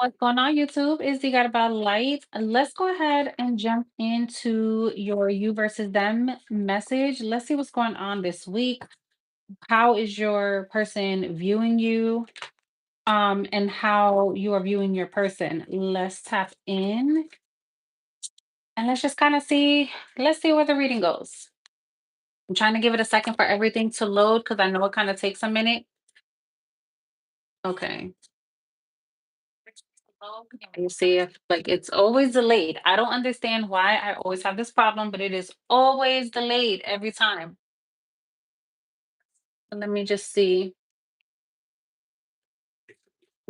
What's going on, YouTube? Is you got about light. Let's go ahead and jump into your you versus them message. Let's see what's going on this week. How is your person viewing you? And how you are viewing your person. Let's tap in and let's just kind of see. Let's see where the reading goes. I'm trying to give it a second for everything to load because I know it kind of takes a minute. Okay. You see, like it's always delayed. I don't understand why I always have this problem, but it is always delayed every time. So let me just see.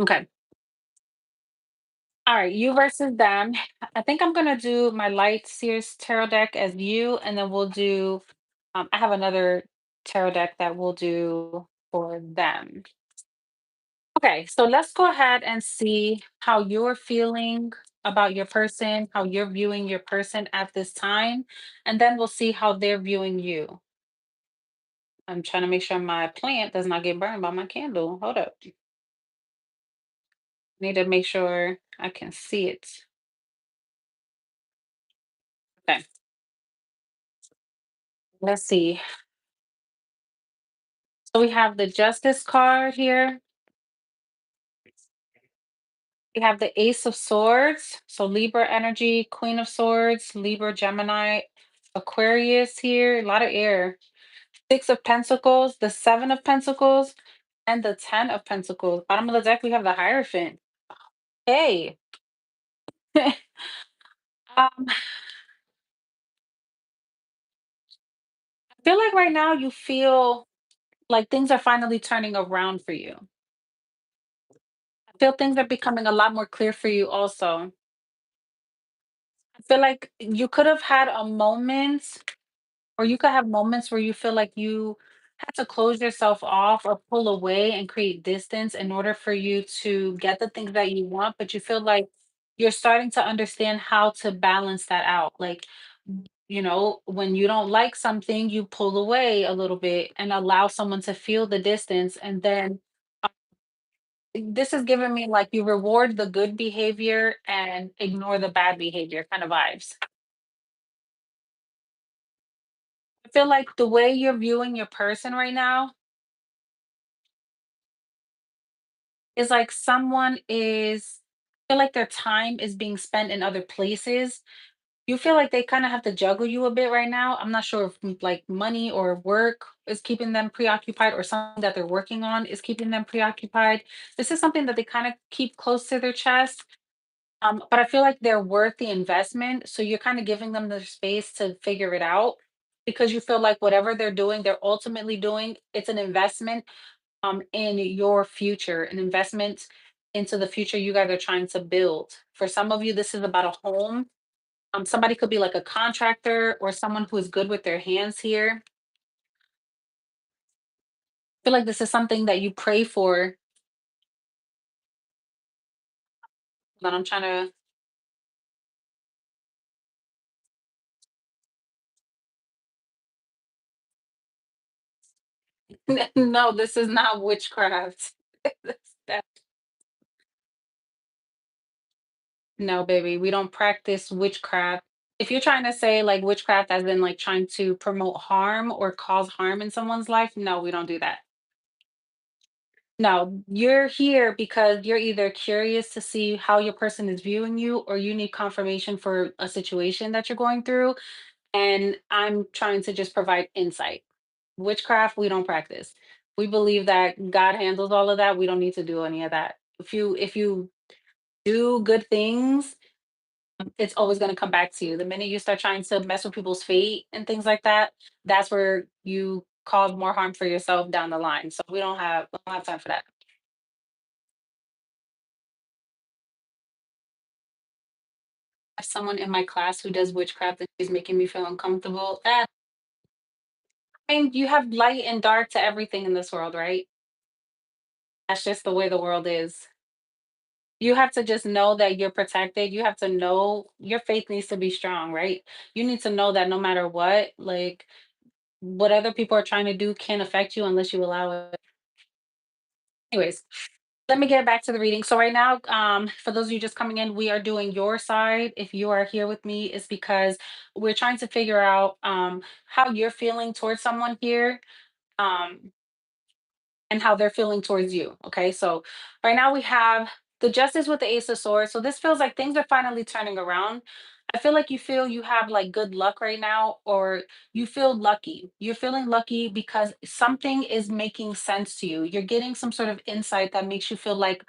Okay. All right, you versus them. I think I'm gonna do my light Sears tarot deck as you, and then we'll do I have another tarot deck that we'll do for them. Okay, so let's go ahead and see how you're feeling about your person, how you're viewing your person at this time, and then we'll see how they're viewing you. I'm trying to make sure my plant does not get burned by my candle. Hold up. Need to make sure I can see it. Okay, let's see. So we have the Justice card here. We have the Ace of Swords. So Libra energy, Queen of Swords, Libra, Gemini, Aquarius here. A lot of air. Six of Pentacles, the Seven of Pentacles, and the Ten of Pentacles. Bottom of the deck, we have the Hierophant. Hey. I feel like right now you feel like things are finally turning around for you. I feel things are becoming a lot more clear for you also. I feel like you could have had a moment, or you could have moments where you feel like you had to close yourself off or pull away and create distance in order for you to get the things that you want, but you feel like you're starting to understand how to balance that out. Like, when you don't like something, you pull away a little bit and allow someone to feel the distance. And then this is giving me like you reward the good behavior and ignore the bad behavior kind of vibes. I feel like the way you're viewing your person right now is like someone is I feel like their time is being spent in other places. You feel like they kind of have to juggle you a bit right now. I'm not sure if like money or work is keeping them preoccupied or something that they're working on is keeping them preoccupied. This is something that they kind of keep close to their chest. But I feel like they're worth the investment. So you're kind of giving them the space to figure it out because you feel like whatever they're doing, they're ultimately doing, it's an investment in your future, an investment into the future you guys are trying to build. For some of you, this is about a home. Somebody could be like a contractor or someone who is good with their hands here. I feel like this is something that you pray for. That I'm trying to. No, this is not witchcraft. That- no, baby, we don't practice witchcraft. If you're trying to say like witchcraft as in like trying to promote harm or cause harm in someone's life, no, we don't do that. No, you're here because you're either curious to see how your person is viewing you or you need confirmation for a situation that you're going through. And I'm trying to just provide insight. Witchcraft, we don't practice. We believe that God handles all of that. We don't need to do any of that. If you do good things, it's always going to come back to you. The minute you start trying to mess with people's fate and things like that, that's where you cause more harm for yourself down the line. So we don't have time for that. As someone in my class who does witchcraft and she's making me feel uncomfortable. I mean, you have light and dark to everything in this world, right? That's just the way the world is. You have to just know that you're protected. You have to know your faith needs to be strong, right? You need to know that no matter what, like what other people are trying to do can't affect you unless you allow it. Anyways, Let me get back to the reading. So right now, for those of you just coming in, we are doing your side. If you are here with me, it's because we're trying to figure out how you're feeling towards someone here. Um, and how they're feeling towards you. Okay, so right now we have the Justice with the Ace of Swords. So this feels like things are finally turning around. I feel like you feel you have like good luck right now, or you feel lucky. You're feeling lucky because something is making sense to you. You're getting some sort of insight that makes you feel like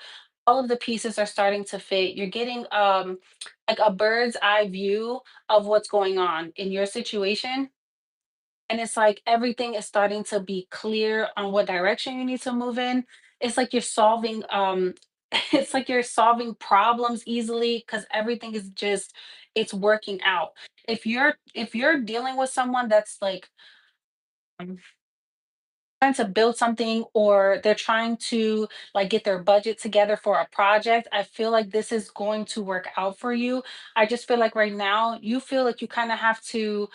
all of the pieces are starting to fit. You're getting like a bird's eye view of what's going on in your situation, and it's like everything is starting to be clear on what direction you need to move in. It's like you're solving it's like you're solving problems easily because everything is just it's working out. If you're dealing with someone that's like um, trying to build something, or they're trying to like get their budget together for a project, I feel like this is going to work out for you. I just feel like right now you feel like you kind of have to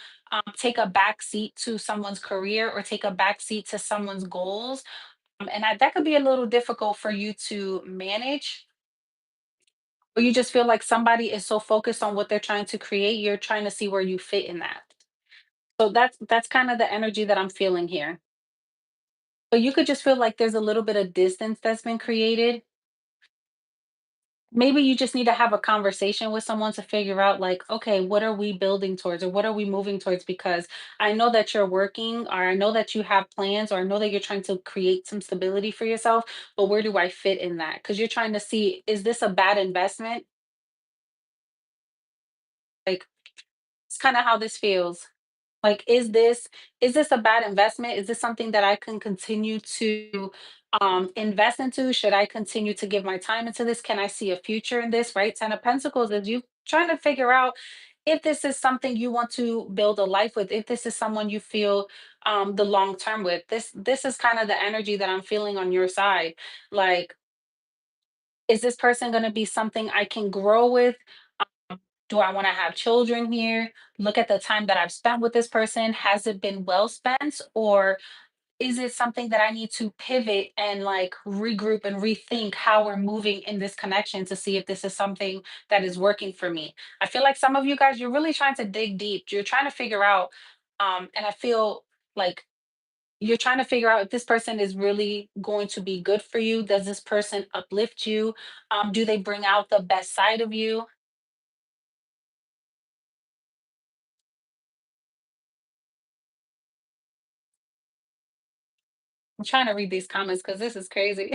take a back seat to someone's career or take a back seat to someone's goals. That could be a little difficult for you to manage, or you just feel like somebody is so focused on what they're trying to create, you're trying to see where you fit in that. So that's kind of the energy that I'm feeling here. But you could just feel like there's a little bit of distance that's been created. Maybe you just need to have a conversation with someone to figure out, like, okay, what are we building towards, or what are we moving towards? Because I know that you're working, or I know that you have plans, or I know that you're trying to create some stability for yourself, but where do I fit in that? Because you're trying to see, is this a bad investment? Like, it's kind of how this feels. Like, is this a bad investment? Is this something that I can continue to invest into? Should I continue to give my time into this? Can I see a future in this? Right? Ten of Pentacles is you trying to figure out if this is something you want to build a life with, if this is someone you feel the long term with. This is kind of the energy that I'm feeling on your side. Like, is this person going to be something I can grow with? Do I want to have children here? Look at the time that I've spent with this person. Has it been well spent? Or is it something that I need to pivot and like regroup and rethink how we're moving in this connection to see if this is something that is working for me? I feel like some of you guys, you're really trying to dig deep. You're trying to figure out, and I feel like you're trying to figure out if this person is really going to be good for you. Does this person uplift you? Do they bring out the best side of you? I'm trying to read these comments because this is crazy.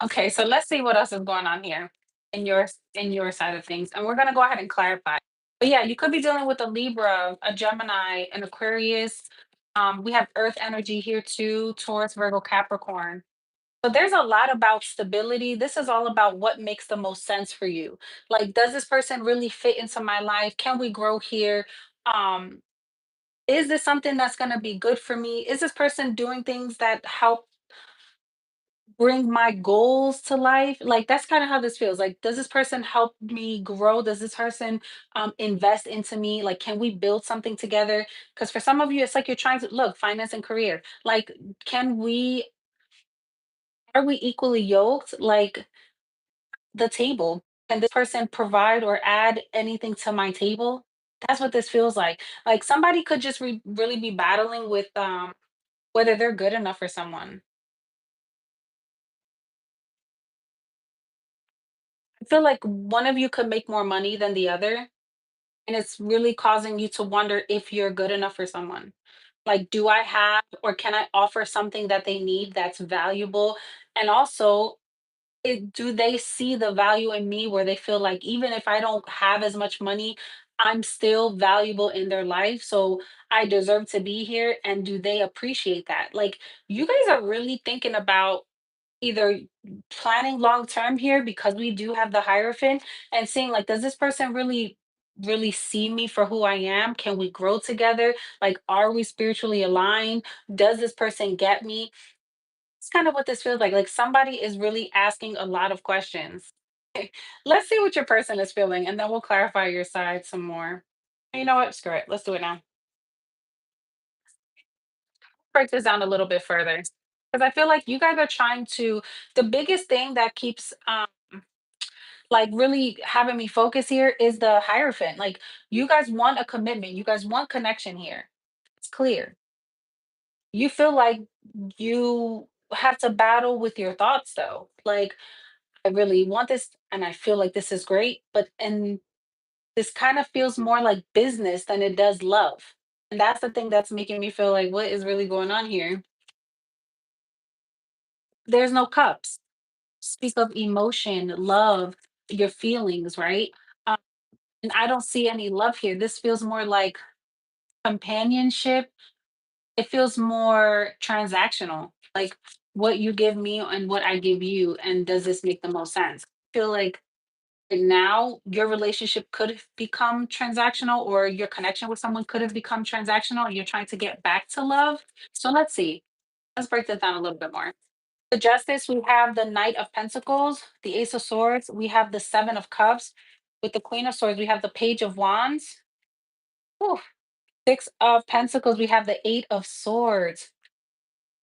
Okay, so let's see what else is going on here in your side of things, and we're gonna go ahead and clarify. But yeah, you could be dealing with a Libra, a Gemini, an Aquarius. We have Earth energy here too, Taurus, Virgo, Capricorn. So there's a lot about stability. This is all about what makes the most sense for you. Like, does this person really fit into my life? Can we grow here? Um, is this something that's gonna be good for me? Is this person doing things that help bring my goals to life? Like, that's kind of how this feels. Like, does this person help me grow? Does this person invest into me? Like, can we build something together? Because for some of you, it's like you're trying to look finance and career. Like, can we are we equally yoked? Like, the table. Can this person provide or add anything to my table? That's what this feels like. Like, somebody could just really be battling with whether they're good enough for someone. I feel like one of you could make more money than the other, and it's really causing you to wonder if you're good enough for someone. Like, do I have or can I offer something that they need that's valuable? And also, do they see the value in me where they feel like even if I don't have as much money, I'm still valuable in their life. So I deserve to be here. And do they appreciate that? Like, you guys are really thinking about either planning long term here because we do have the Hierophant, and seeing like, does this person really see me for who I am? Can we grow together? Like, are we spiritually aligned? Does this person get me? It's kind of what this feels like. Like, somebody is really asking a lot of questions. Let's see what your person is feeling, and then we'll clarify your side some more. You know what? Screw it. Let's do it now. Break this down a little bit further because I feel like you guys are trying to. The biggest thing that keeps like really having me focus here is the hierophant. Like you guys want a commitment. You guys want connection here. It's clear. You feel like you have to battle with your thoughts though. Like I really want this and I feel like this is great, but and this kind of feels more like business than it does love. And that's the thing that's making me feel like what is really going on here? There's no cups. Speak of emotion, love, your feelings, right? Um, and I don't see any love here. This feels more like companionship. It feels more transactional, like what you give me and what I give you. And does this make the most sense? I feel like now your relationship could have become transactional or your connection with someone could have become transactional and you're trying to get back to love. So let's see. Let's break this down a little bit more. The Justice, we have the Knight of Pentacles, the Ace of Swords, we have the Seven of Cups. With the Queen of Swords, we have the Page of Wands. Whew. Six of Pentacles, we have the Eight of Swords.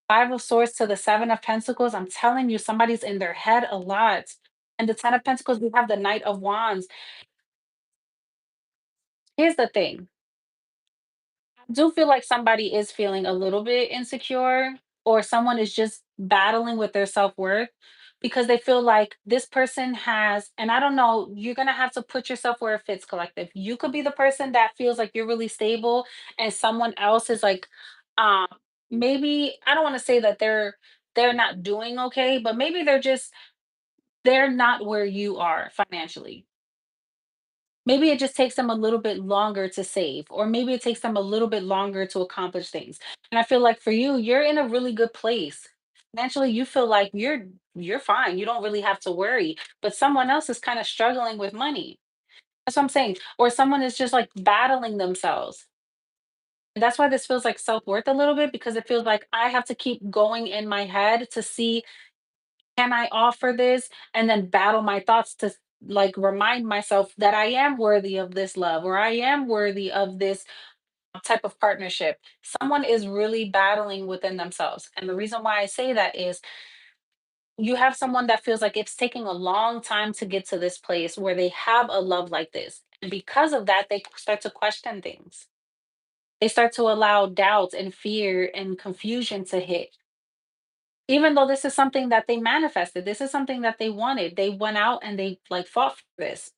Five of Swords to the Seven of Pentacles. I'm telling you, somebody's in their head a lot. And the Ten of Pentacles, we have the Knight of Wands. Here's the thing. Do feel like somebody is feeling a little bit insecure or someone is just battling with their self-worth because they feel like this person has, and I don't know, you're going to have to put yourself where it fits, collective. You could be the person that feels like you're really stable and someone else is like um maybe I don't want to say that they're not doing okay, but maybe they're not where you are financially. Maybe it just takes them a little bit longer to save, or maybe it takes them a little bit longer to accomplish things. And I feel like for you, you're in a really good place. Financially, you feel like you're fine. You don't really have to worry. But someone else is kind of struggling with money. That's what I'm saying. Or someone is just like battling themselves. And that's why this feels like self-worth a little bit because it feels like I have to keep going in my head to see can I offer this? And then battle my thoughts to like remind myself that I am worthy of this love or I am worthy of this type of partnership. Someone is really battling within themselves. And the reason why I say that is you have someone that feels like it's taking a long time to get to this place where they have a love like this. And because of that, they start to question things. They start to allow doubts and fear and confusion to hit. Even though this is something that they manifested, this is something that they wanted. They went out and they like fought for this.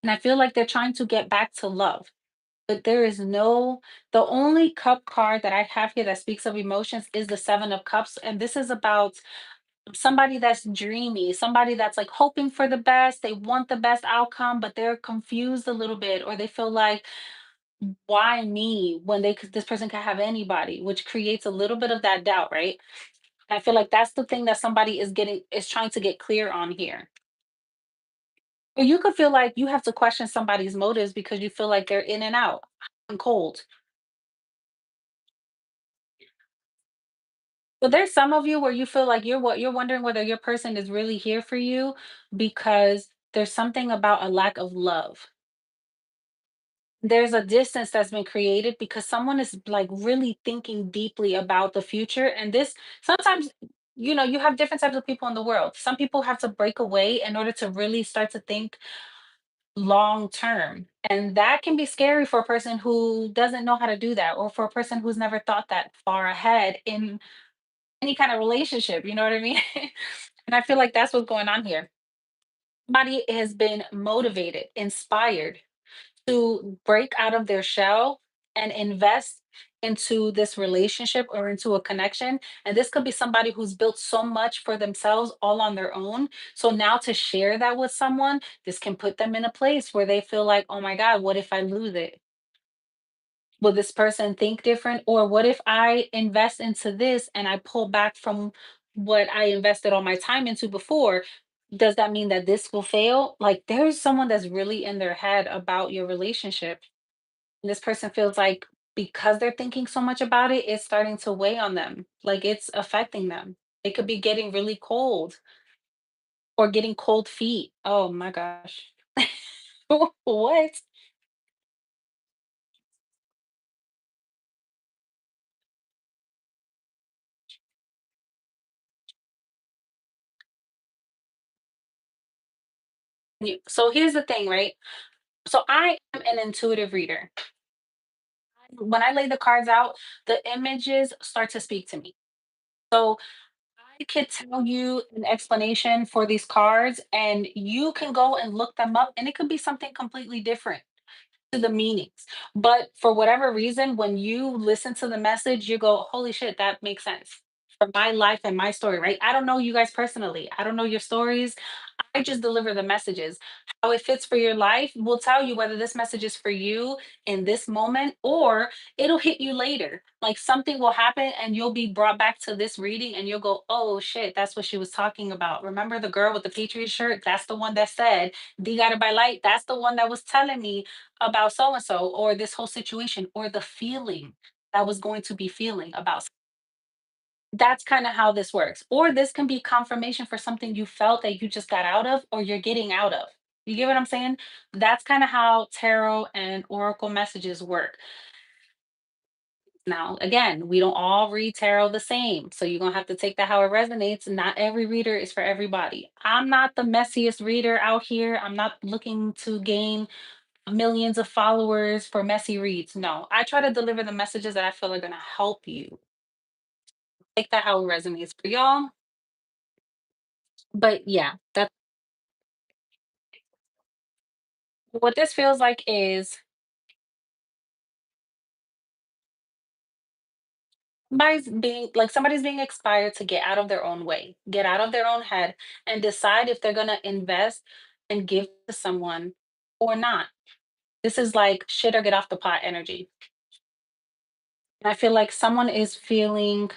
And I feel like they're trying to get back to love. But there is no, the only cup card that I have here that speaks of emotions is the Seven of Cups. And this is about somebody that's dreamy, somebody that's like hoping for the best. They want the best outcome, but they're confused a little bit, or they feel like, why me when this person can have anybody, which creates a little bit of that doubt, right? I feel like that's the thing that somebody is trying to get clear on here. Or you could feel like you have to question somebody's motives because you feel like they're in and out and cold. But there's some of you where you feel like you're wondering whether your person is really here for you because there's something about a lack of love. There's a distance that's been created because someone is like really thinking deeply about the future. And this sometimes, you have different types of people in the world. Some people have to break away in order to really start to think long term. And that can be scary for a person who doesn't know how to do that, or for a person who's never thought that far ahead in any kind of relationship. You know what I mean? And I feel like that's what's going on here. Somebody has been motivated, inspired to break out of their shell and invest into this relationship or into a connection. And this could be somebody who's built so much for themselves all on their own. So now to share that with someone, this can put them in a place where they feel like, oh my God, what if I lose it? Will this person think different? Or what if I invest into this and I pull back from what I invested all my time into before? Does that mean that this will fail? Like there's someone that's really in their head about your relationship. And this person feels like because they're thinking so much about it, it's starting to weigh on them. Like it's affecting them. It could be getting really cold. or getting cold feet. Oh my gosh. What? So here's the thing, right? So I am an intuitive reader. When I lay the cards out, the images start to speak to me. So I could tell you an explanation for these cards, and you can go and look them up, and it could be something completely different to the meanings. But for whatever reason, when you listen to the message, you go, "Holy shit, that makes sense for my life and my story," right? I don't know you guys personally. I don't know your stories. I just deliver the messages. How it fits for your life will tell you whether this message is for you in this moment or it'll hit you later. Like something will happen and you'll be brought back to this reading and you'll go, "Oh shit, that's what she was talking about. Remember the girl with the Patriot shirt? That's the one that said, D got it by light. That's the one that was telling me about so and so or this whole situation or the feeling that was going to be feeling about." That's kinda how this works, or this can be confirmation for something you felt that you just got out of or you're getting out of. You get what I'm saying? That's kinda how tarot and oracle messages work. Now, again, we don't all read tarot the same, so you're gonna have to take that how it resonates. Not every reader is for everybody. I'm not the messiest reader out here. I'm not looking to gain millions of followers for messy reads. No, I try to deliver the messages that I feel are gonna help you. Take that how it resonates for y'all. But yeah, that's what this feels like is somebody's being inspired to get out of their own way, get out of their own head, and decide if they're gonna invest and give to someone or not. This is like shit or get off the pot energy. And I feel like someone is feeling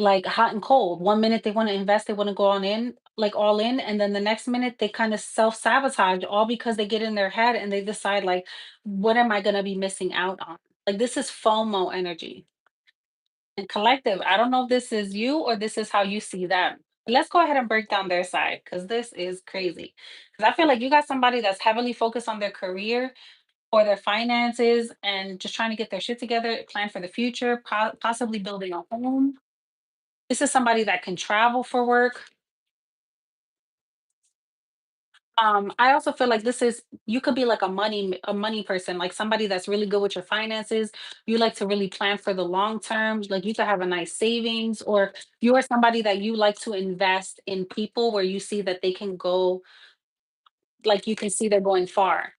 like hot and cold. One minute they want to invest, they want to go on in, like all in, and then the next minute they kind of self-sabotage all because they get in their head and they decide like, what am I gonna be missing out on? Like this is FOMO energy. And collective, I don't know if this is you or this is how you see them. Let's go ahead and break down their side because this is crazy. Because I feel like you got somebody that's heavily focused on their career or their finances and just trying to get their shit together, plan for the future, possibly building a home. This is somebody that can travel for work. I also feel like this is you could be like a money person, like somebody that's really good with your finances. You like to really plan for the long term. Like you could have a nice savings, or you are somebody that you like to invest in people where you see that they can go, like you can see they're going far.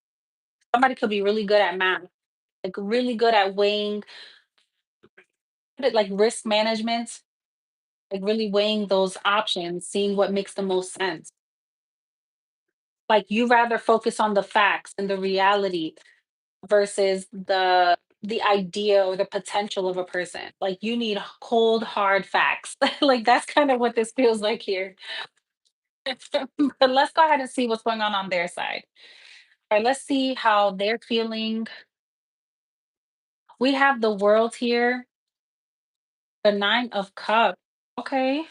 Somebody could be really good at math, like really good at weighing, like risk management, like really weighing those options, seeing what makes the most sense. Like you rather focus on the facts and the reality versus the idea or the potential of a person. Like you need cold, hard facts. Like that's kind of what this feels like here. But let's go ahead and see what's going on their side. All right, let's see how they're feeling. We have the world here, the 9 of Cups. Okay.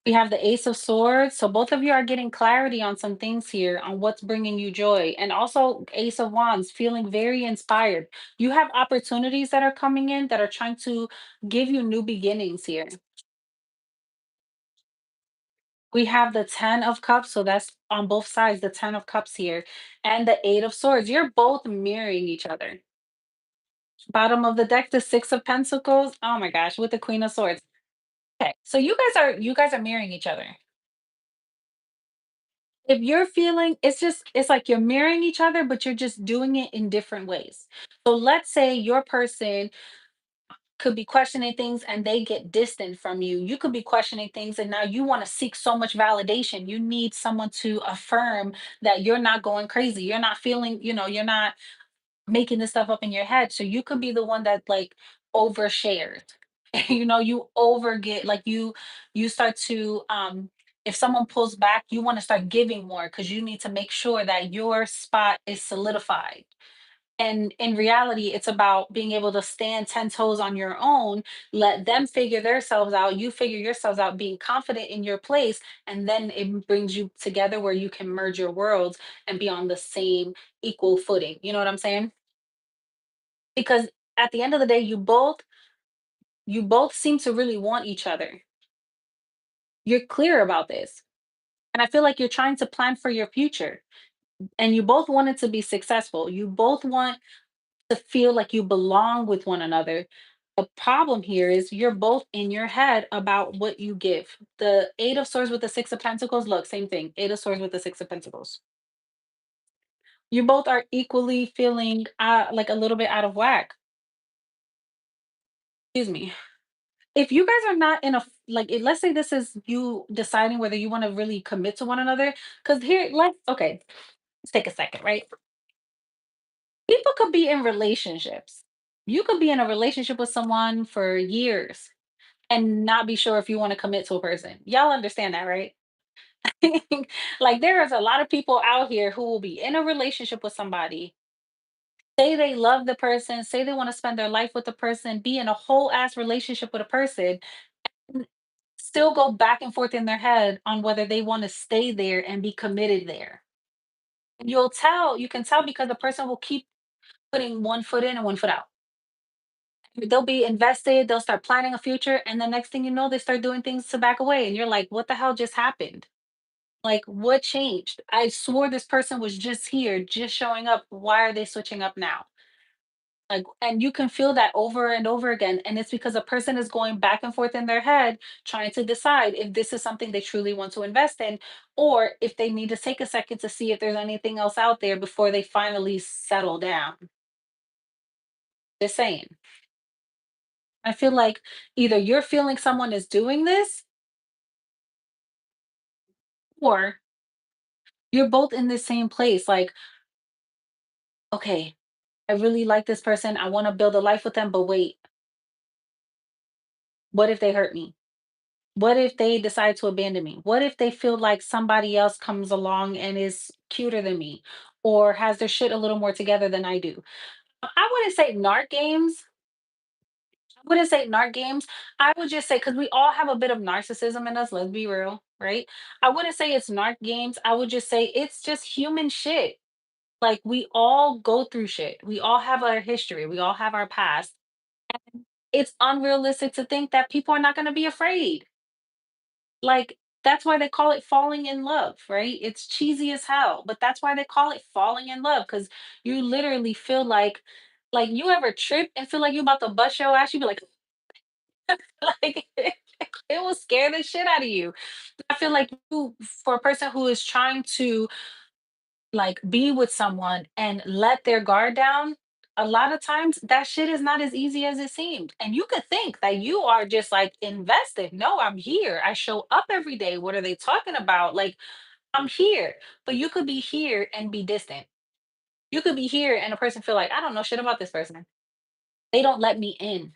We have the Ace of Swords. So both of you are getting clarity on some things here on what's bringing you joy. And also Ace of Wands, feeling very inspired. You have opportunities that are coming in that are trying to give you new beginnings here. We have the 10 of Cups, so that's on both sides, the 10 of Cups here, and the 8 of Swords. You're both mirroring each other. Bottom of the deck, the 6 of Pentacles. Oh my gosh, with the Queen of Swords. Okay, so you guys are mirroring each other. If you're feeling it's like you're mirroring each other, but you're just doing it in different ways. So let's say your person could be questioning things and they get distant from you. You could be questioning things and now you want to seek so much validation. You need someone to affirm that you're not going crazy. You're not feeling, you're not making this stuff up in your head. So you could be the one that like overshares. You over get like you start to if someone pulls back, you want to start giving more because you need to make sure that your spot is solidified. And in reality, it's about being able to stand 10 toes on your own, let them figure themselves out, you figure yourselves out, being confident in your place. And then it brings you together where you can merge your worlds and be on the same equal footing. You know what I'm saying? Because at the end of the day, you both seem to really want each other. You're clear about this. And I feel like you're trying to plan for your future. And you both want it to be successful. You both want to feel like you belong with one another. The problem here is you're both in your head about what you give. The Eight of Swords with the Six of Pentacles, look, same thing. Eight of Swords with the Six of Pentacles. You both are equally feeling like a little bit out of whack. Excuse me. If you guys are not in a let's say this is you deciding whether you want to really commit to one another. Because here, okay, let's take a second, right? People could be in relationships. You could be in a relationship with someone for years and not be sure if you want to commit to a person. Y'all understand that, right? Like there is a lot of people out here who will be in a relationship with somebody, say they love the person, say they want to spend their life with the person, be in a whole ass relationship with a person, and still go back and forth in their head on whether they want to stay there and be committed there. You can tell because the person will keep putting one foot in and one foot out. They'll be invested, they'll start planning a future, and the next thing you know, they start doing things to back away. And you're like, what the hell just happened? Like, what changed? I swore this person was just here, just showing up. Why are they switching up now? Like, and you can feel that over and over again. And it's because a person is going back and forth in their head, trying to decide if this is something they truly want to invest in, or if they need to take a second to see if there's anything else out there before they finally settle down. Just saying. I feel like either you're feeling someone is doing this, or you're both in the same place. Like, okay, I really like this person. I want to build a life with them, but wait, what if they hurt me? What if they decide to abandon me? What if they feel like somebody else comes along and is cuter than me or has their shit a little more together than I do? I wouldn't say narc games. I wouldn't say narc games. I would just say, because we all have a bit of narcissism in us, let's be real, right? I wouldn't say it's narc games. I would just say it's just human shit. Like we all go through shit. We all have our history. We all have our past. It's unrealistic to think that people are not going to be afraid. Like that's why they call it falling in love, right? It's cheesy as hell, but that's why they call it falling in love cuz you literally feel like you ever trip and feel like you about to bust your ass, you be like like it will scare the shit out of you. I feel like you for a person who is trying to like be with someone and let their guard down, a lot of times that shit is not as easy as it seemed. And you could think that you are just like invested. No, I'm here. I show up every day. What are they talking about? Like, I'm here. But you could be here and be distant. You could be here and a person feel like, I don't know shit about this person. They don't let me in.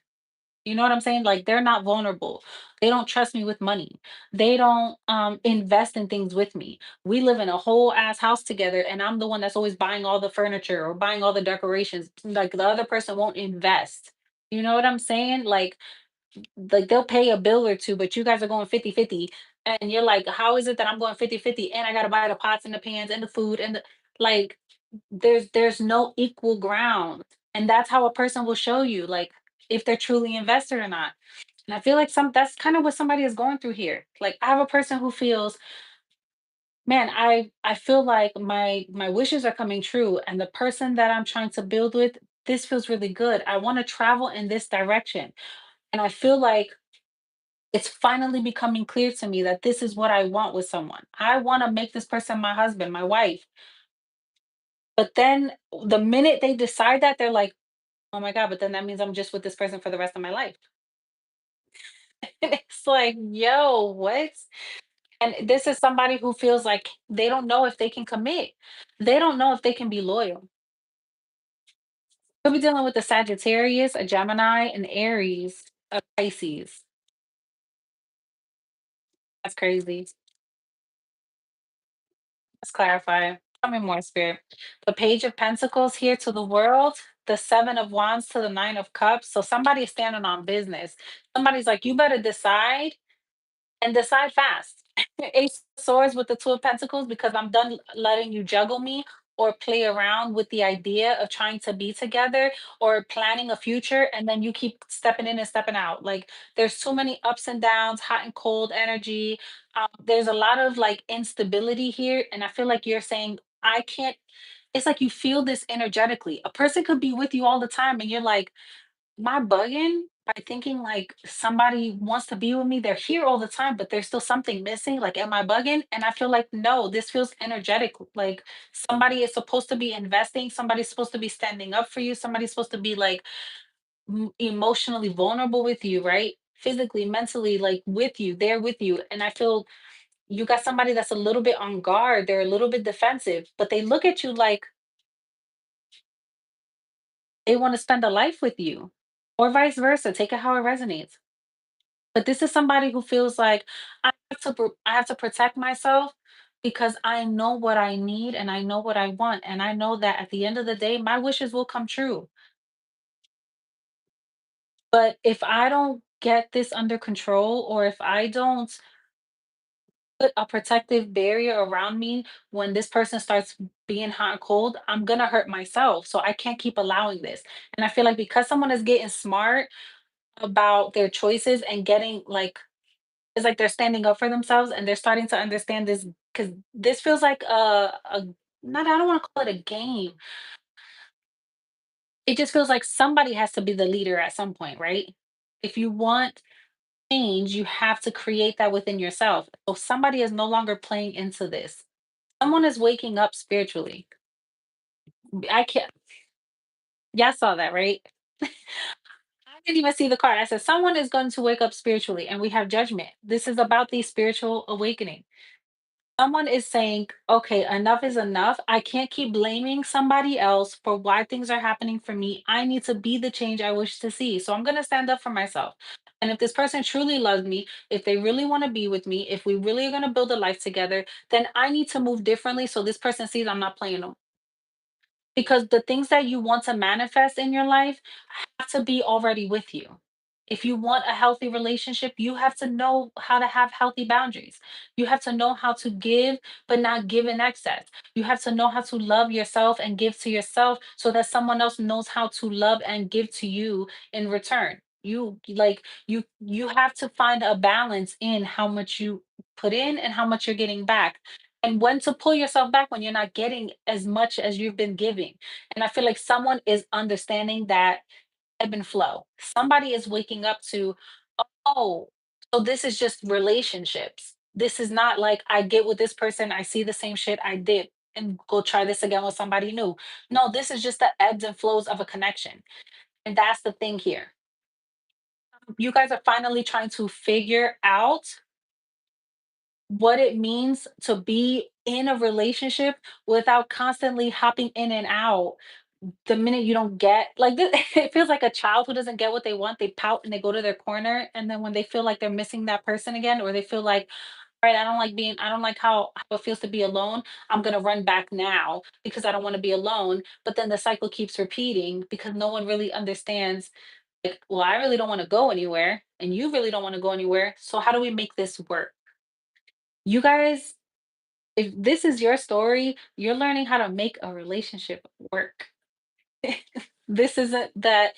You know what I'm saying? Like they're not vulnerable. They don't trust me with money. They don't invest in things with me. We live in a whole ass house together and I'm the one that's always buying all the furniture or buying all the decorations. Like the other person won't invest. You know what I'm saying? Like they'll pay a bill or two, but you guys are going 50-50, and you're like, how is it that I'm going 50-50 and I got to buy the pots and the pans and the food and the like there's no equal ground. And that's how a person will show you like if they're truly invested or not. And I feel like some that's kind of what somebody is going through here. Like I have a person who feels, man, I feel like my wishes are coming true and the person that I'm trying to build with, this feels really good. I want to travel in this direction. And I feel like it's finally becoming clear to me that this is what I want with someone. I want to make this person my husband, my wife. But then the minute they decide that, they're like, oh my God, but then that means I'm just with this person for the rest of my life. And it's like, yo, what? And this is somebody who feels like they don't know if they can commit. They don't know if they can be loyal. Could be dealing with a Sagittarius, a Gemini, an Aries, a Pisces. That's crazy. Let's clarify. Tell me more, Spirit. The Page of Pentacles here to the world, the Seven of Wands to the Nine of Cups. So somebody's standing on business. Somebody's like, you better decide and decide fast. Ace of Swords with the Two of Pentacles, because I'm done letting you juggle me or play around with the idea of trying to be together or planning a future, and then you keep stepping in and stepping out. Like there's too many ups and downs, hot and cold energy. There's a lot of like instability here, and I feel like you're saying I can't. It's like you feel this energetically. A person could be with you all the time, and you're like, am I bugging by thinking like somebody wants to be with me? They're here all the time, but there's still something missing. Like, am I bugging? And I feel like, no, this feels energetic. Like somebody is supposed to be investing, somebody's supposed to be standing up for you, somebody's supposed to be like emotionally vulnerable with you, right? Physically, mentally, like with you, they're with you. And I feel you got somebody that's a little bit on guard, they're a little bit defensive, but they look at you like they want to spend a life with you, or vice versa. Take it how it resonates. But this is somebody who feels like I have to protect myself because I know what I need and I know what I want, and I know that at the end of the day my wishes will come true. But if I don't get this under control, or if I don't put a protective barrier around me when this person starts being hot and cold, I'm going to hurt myself. So I can't keep allowing this. And I feel like because someone is getting smart about their choices and getting like, it's like they're standing up for themselves and they're starting to understand this, because this feels like a not, I don't want to call it a game. It just feels like somebody has to be the leader at some point, right? If you want change, you have to create that within yourself. So somebody is no longer playing into this. Someone is waking up spiritually. I can't, y'all saw that, right? I didn't even see the card. I said someone is going to wake up spiritually, and we have judgment. This is about the spiritual awakening. Someone is saying, okay, enough is enough. I can't keep blaming somebody else for why things are happening for me. I need to be the change I wish to see. So I'm going to stand up for myself. And if this person truly loves me, if they really want to be with me, if we really are going to build a life together, then I need to move differently so this person sees I'm not playing them. Because the things that you want to manifest in your life have to be already with you. If you want a healthy relationship, you have to know how to have healthy boundaries. You have to know how to give, but not give in excess. You have to know how to love yourself and give to yourself so that someone else knows how to love and give to you in return. You have to find a balance in how much you put in and how much you're getting back. And when to pull yourself back when you're not getting as much as you've been giving. And I feel like someone is understanding that ebb and flow. Somebody is waking up to, oh, so this is just relationships. This is not like I get with this person, I see the same shit I did and go try this again with somebody new. No, this is just the ebbs and flows of a connection. And that's the thing here. You guys are finally trying to figure out what it means to be in a relationship without constantly hopping in and out. The minute you don't get like this, it feels like a child who doesn't get what they want, they pout and they go to their corner. And then when they feel like they're missing that person again, or they feel like, all right, I don't like how it feels to be alone. I'm gonna run back now because I don't want to be alone. But then the cycle keeps repeating because no one really understands, like, well, I really don't want to go anywhere, and you really don't want to go anywhere. So how do we make this work? You guys, if this is your story, you're learning how to make a relationship work. This isn't that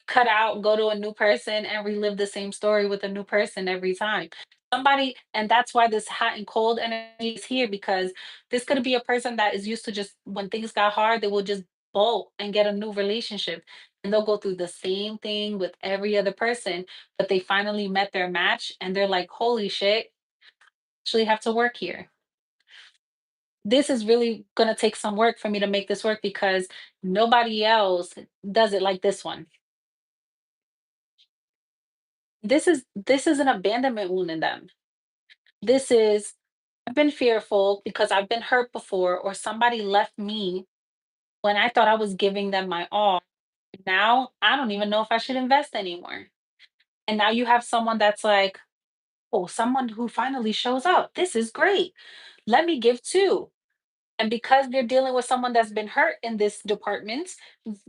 cut out, go to a new person and relive the same story with a new person every time. Somebody, and that's why this hot and cold energy is here, because this could be a person that is used to just when things got hard, they will just bolt and get a new relationship. And they'll go through the same thing with every other person, but they finally met their match and they're like, holy shit, actually have to work here. This is really going to take some work for me to make this work because nobody else does it like this one. This is an abandonment wound in them. This is, I've been fearful because I've been hurt before, or somebody left me when I thought I was giving them my all. Now I don't even know if I should invest anymore. And now you have someone that's like, oh, someone who finally shows up. This is great. Let me give too. And because you're dealing with someone that's been hurt in this department,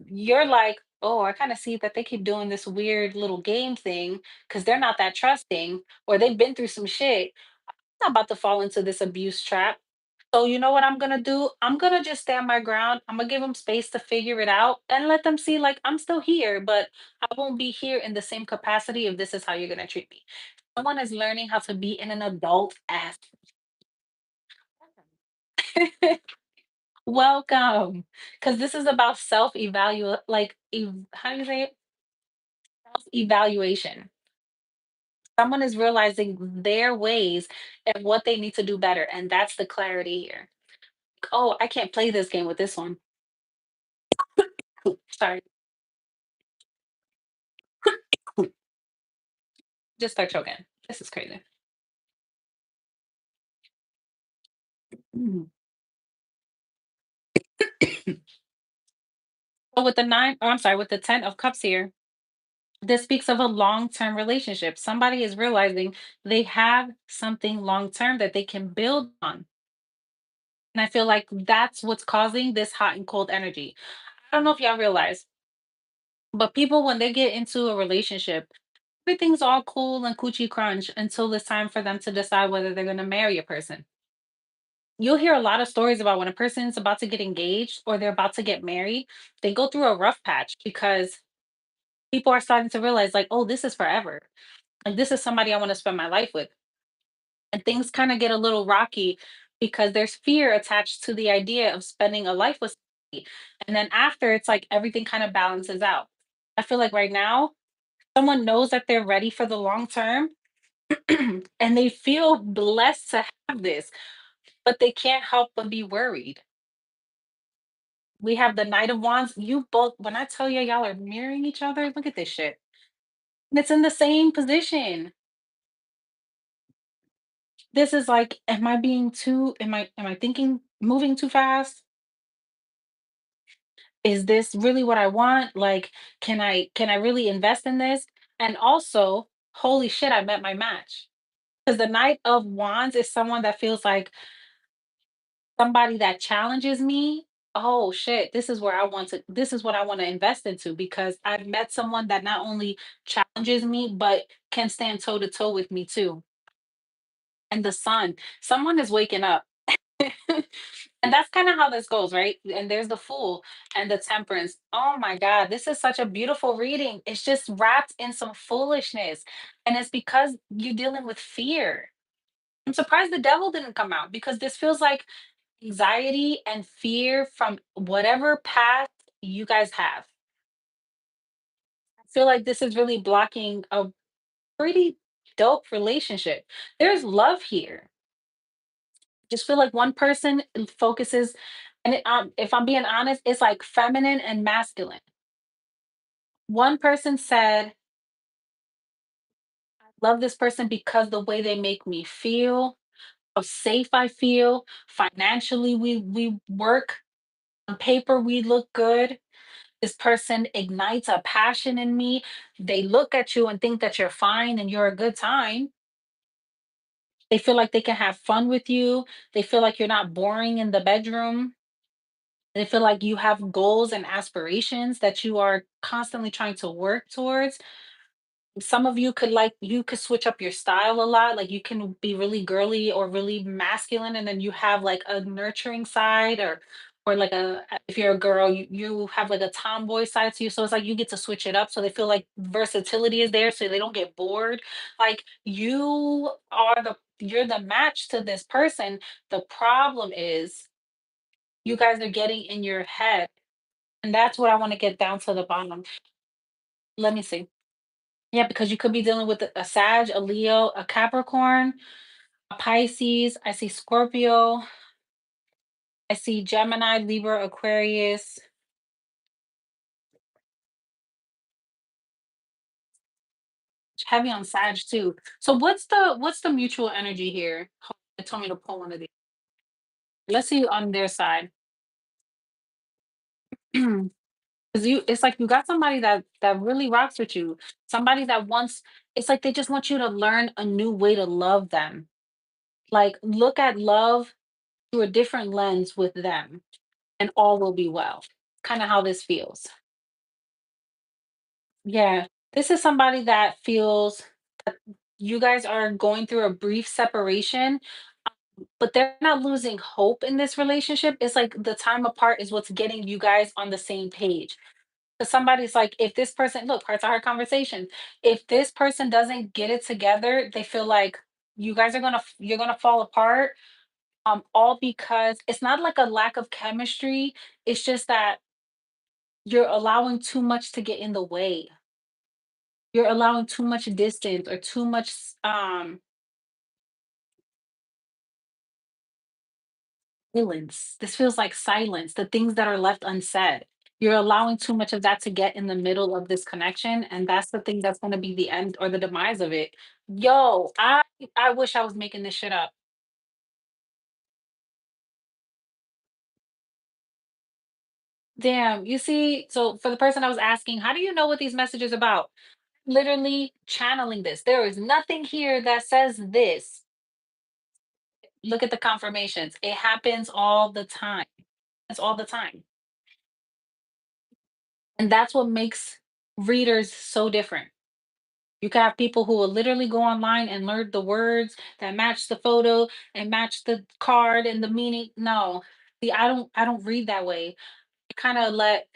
you're like, oh, I kind of see that they keep doing this weird little game thing because they're not that trusting or they've been through some shit. I'm not about to fall into this abuse trap. So you know what I'm gonna do? I'm gonna just stand my ground. I'm gonna give them space to figure it out and let them see like I'm still here, but I won't be here in the same capacity if this is how you're gonna treat me. Someone is learning how to be in an adult as welcome. Because this is about self-evaluate like how do you say it? Self-evaluation. Someone is realizing their ways and what they need to do better. And that's the clarity here. Oh, I can't play this game with this one. Sorry. Just start choking. This is crazy. Mhm. So with the I'm sorry, with the 10 of cups here, this speaks of a long-term relationship. Somebody is realizing they have something long-term that they can build on. And I feel like that's what's causing this hot and cold energy. I don't know if y'all realize, but people, when they get into a relationship, everything's all cool and coochie crunch until it's time for them to decide whether they're going to marry a person. You'll hear a lot of stories about when a person's about to get engaged or they're about to get married, they go through a rough patch because people are starting to realize, like, oh, this is forever. Like, this is somebody I want to spend my life with. And things kind of get a little rocky because there's fear attached to the idea of spending a life with somebody. And then after, it's like everything kind of balances out. I feel like right now, someone knows that they're ready for the long term and they feel blessed to have this, but they can't help but be worried. We have the Knight of Wands. You both, when I tell you y'all are mirroring each other, look at this shit. And it's in the same position. This is like, am I being too, am I thinking, moving too fast? Is this really what I want? Like, can I really invest in this? And also, holy shit, I met my match. Because the Knight of Wands is someone that feels like somebody that challenges me. Oh shit, this is what I want to invest into because I've met someone that not only challenges me, but can stand toe to toe with me too. And the sun, someone is waking up. And that's kind of how this goes, right? And there's the Fool and the Temperance. Oh my God, this is such a beautiful reading. It's just wrapped in some foolishness. And it's because you're dealing with fear. I'm surprised the devil didn't come out because this feels like anxiety and fear from whatever path you guys have. I feel like this is really blocking a pretty dope relationship. There's love here. Just feel like one person focuses, and if I'm being honest, it's like feminine and masculine. One person said, "Love this person because the way they make me feel, how safe I feel. Financially, we work. On paper, we look good. This person ignites a passion in me. They look at you and think that you're fine and you're a good time. They feel like they can have fun with you. They feel like you're not boring in the bedroom. They feel like you have goals and aspirations that you are constantly trying to work towards. Some of you could you could switch up your style a lot. Like you can be really girly or really masculine, and then you have like a nurturing side or like if you're a girl, you have like a tomboy side to you. So it's like you get to switch it up so they feel like versatility is there so they don't get bored. Like you're the match to this person. The problem is you guys are getting in your head. And that's what I want to get down to the bottom. Let me see. Yeah, because you could be dealing with a Sag, a Leo, a Capricorn, a Pisces. I see Scorpio. I see Gemini, Libra, Aquarius. Heavy on Sag too. So what's the mutual energy here? It told me to pull one of these. Let's see on their side. Because it's like you got somebody that really rocks with you. Somebody that wants. It's like they just want you to learn a new way to love them. Like look at love through a different lens with them, and all will be well. Kind of how this feels. Yeah. This is somebody that feels that you guys are going through a brief separation, but they're not losing hope in this relationship. It's like the time apart is what's getting you guys on the same page. Because somebody's like, if this person, look, hearts to heart conversation, if this person doesn't get it together, they feel like you guys are you're gonna fall apart. All because it's not like a lack of chemistry. It's just that you're allowing too much to get in the way. You're allowing too much distance or too much silence. This feels like silence, the things that are left unsaid. You're allowing too much of that to get in the middle of this connection, and that's the thing that's going to be the end or the demise of it. Yo, I wish I was making this shit up. Damn, you see, so for the person I was asking, how do you know what these messages about? Literally channeling this. There is nothing here that says this. Look at the confirmations. It happens all the time. It's all the time. And that's what makes readers so different. You can have people who will literally go online and learn the words that match the photo and match the card and the meaning. No. See, I don't read that way. I kind of let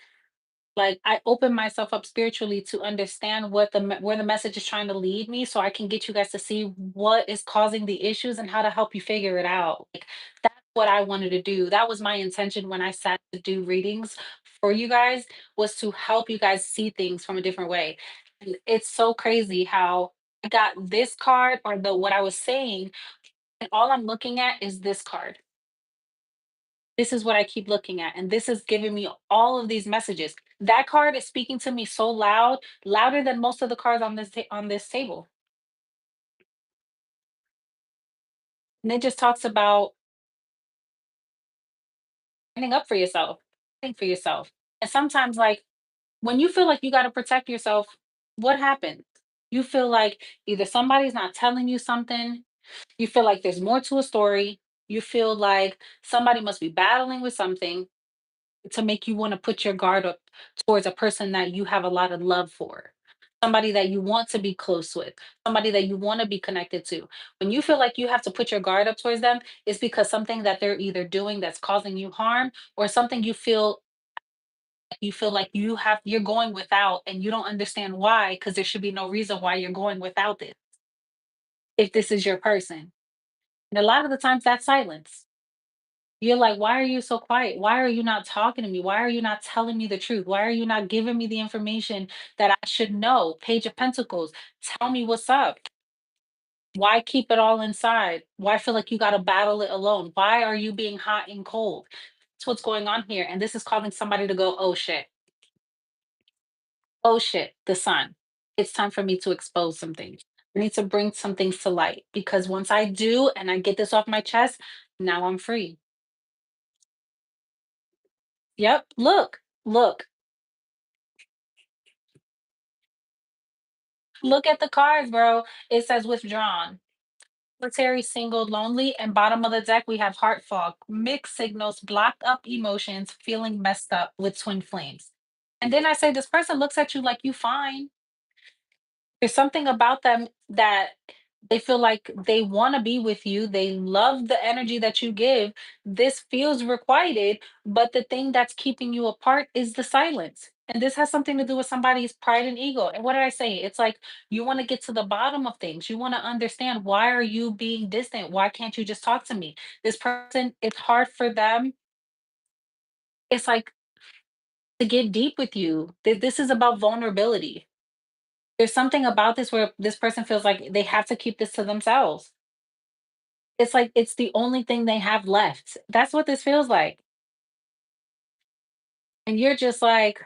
like I open myself up spiritually to understand what where the message is trying to lead me so I can get you guys to see what is causing the issues and how to help you figure it out. Like that's what I wanted to do. That was my intention when I sat to do readings for you guys, was to help you guys see things from a different way. And it's so crazy how I got this card or the what I was saying, and all I'm looking at is this card. This is what I keep looking at, and this is giving me all of these messages. That card is speaking to me so loud, louder than most of the cards on on this table. And it just talks about standing up for yourself, think for yourself. And sometimes, like when you feel like you got to protect yourself, what happens? You feel like either somebody's not telling you something, you feel like there's more to a story, you feel like somebody must be battling with something, to make you want to put your guard up towards a person that you have a lot of love for, somebody that you want to be close with, somebody that you want to be connected to. When you feel like you have to put your guard up towards them, it's because something that they're either doing that's causing you harm, or something you feel like you're going without and you don't understand why, because there should be no reason why you're going without this if this is your person. And a lot of the times that's silence. You're like, "Why are you so quiet? Why are you not talking to me? Why are you not telling me the truth? Why are you not giving me the information that I should know?" Page of Pentacles, tell me what's up. Why keep it all inside? Why feel like you got to battle it alone? Why are you being hot and cold? That's what's going on here. And this is causing somebody to go, "Oh shit. Oh shit, the sun. It's time for me to expose some things. I need to bring some things to light because once I do and I get this off my chest, now I'm free." Yep. Look, look at the cards, bro. It says withdrawn. Solitary, single, lonely, and bottom of the deck we have heart fog, mixed signals, blocked up emotions, feeling messed up with twin flames. And then I say this person looks at you like you fine. There's something about them that they feel like they want to be with you. They love the energy that you give. This feels requited, but the thing that's keeping you apart is the silence. And this has something to do with somebody's pride and ego. And what did I say? It's like you want to get to the bottom of things. You want to understand, why are you being distant? Why can't you just talk to me? This person, it's hard for them. It's like to get deep with you. This is about vulnerability. There's something about this where this person feels like they have to keep this to themselves. It's like it's the only thing they have left. That's what this feels like. And you're just like,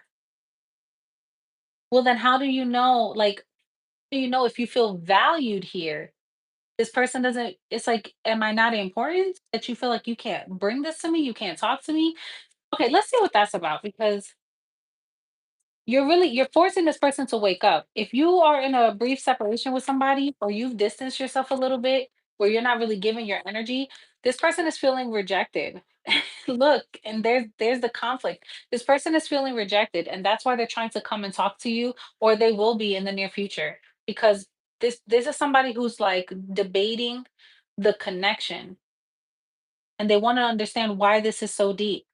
well, then how do you know? Like, do you know if you feel valued here? This person doesn't, it's like, am I not important that you feel like you can't bring this to me? You can't talk to me? Okay, let's see what that's about, because you're forcing this person to wake up. If you are in a brief separation with somebody or you've distanced yourself a little bit where you're not really giving your energy, This person is feeling rejected. Look, and there's the conflict. This person is feeling rejected, and that's why they're trying to come and talk to you, or they will be in the near future. Because this is somebody who's like debating the connection, and they want to understand why this is so deep.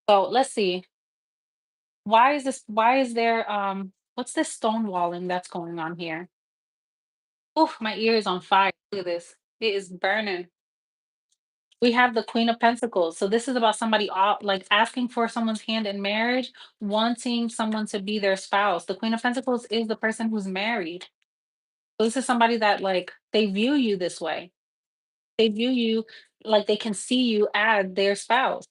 So let's see. Why is there what's this stonewalling that's going on here? Oh, my ear is on fire. Look at this. It is burning. We have the Queen of Pentacles. So this is about somebody like asking for someone's hand in marriage, wanting someone to be their spouse. The Queen of Pentacles is the person who's married. So this is somebody that like they view you this way. They view you like they can see you as their spouse.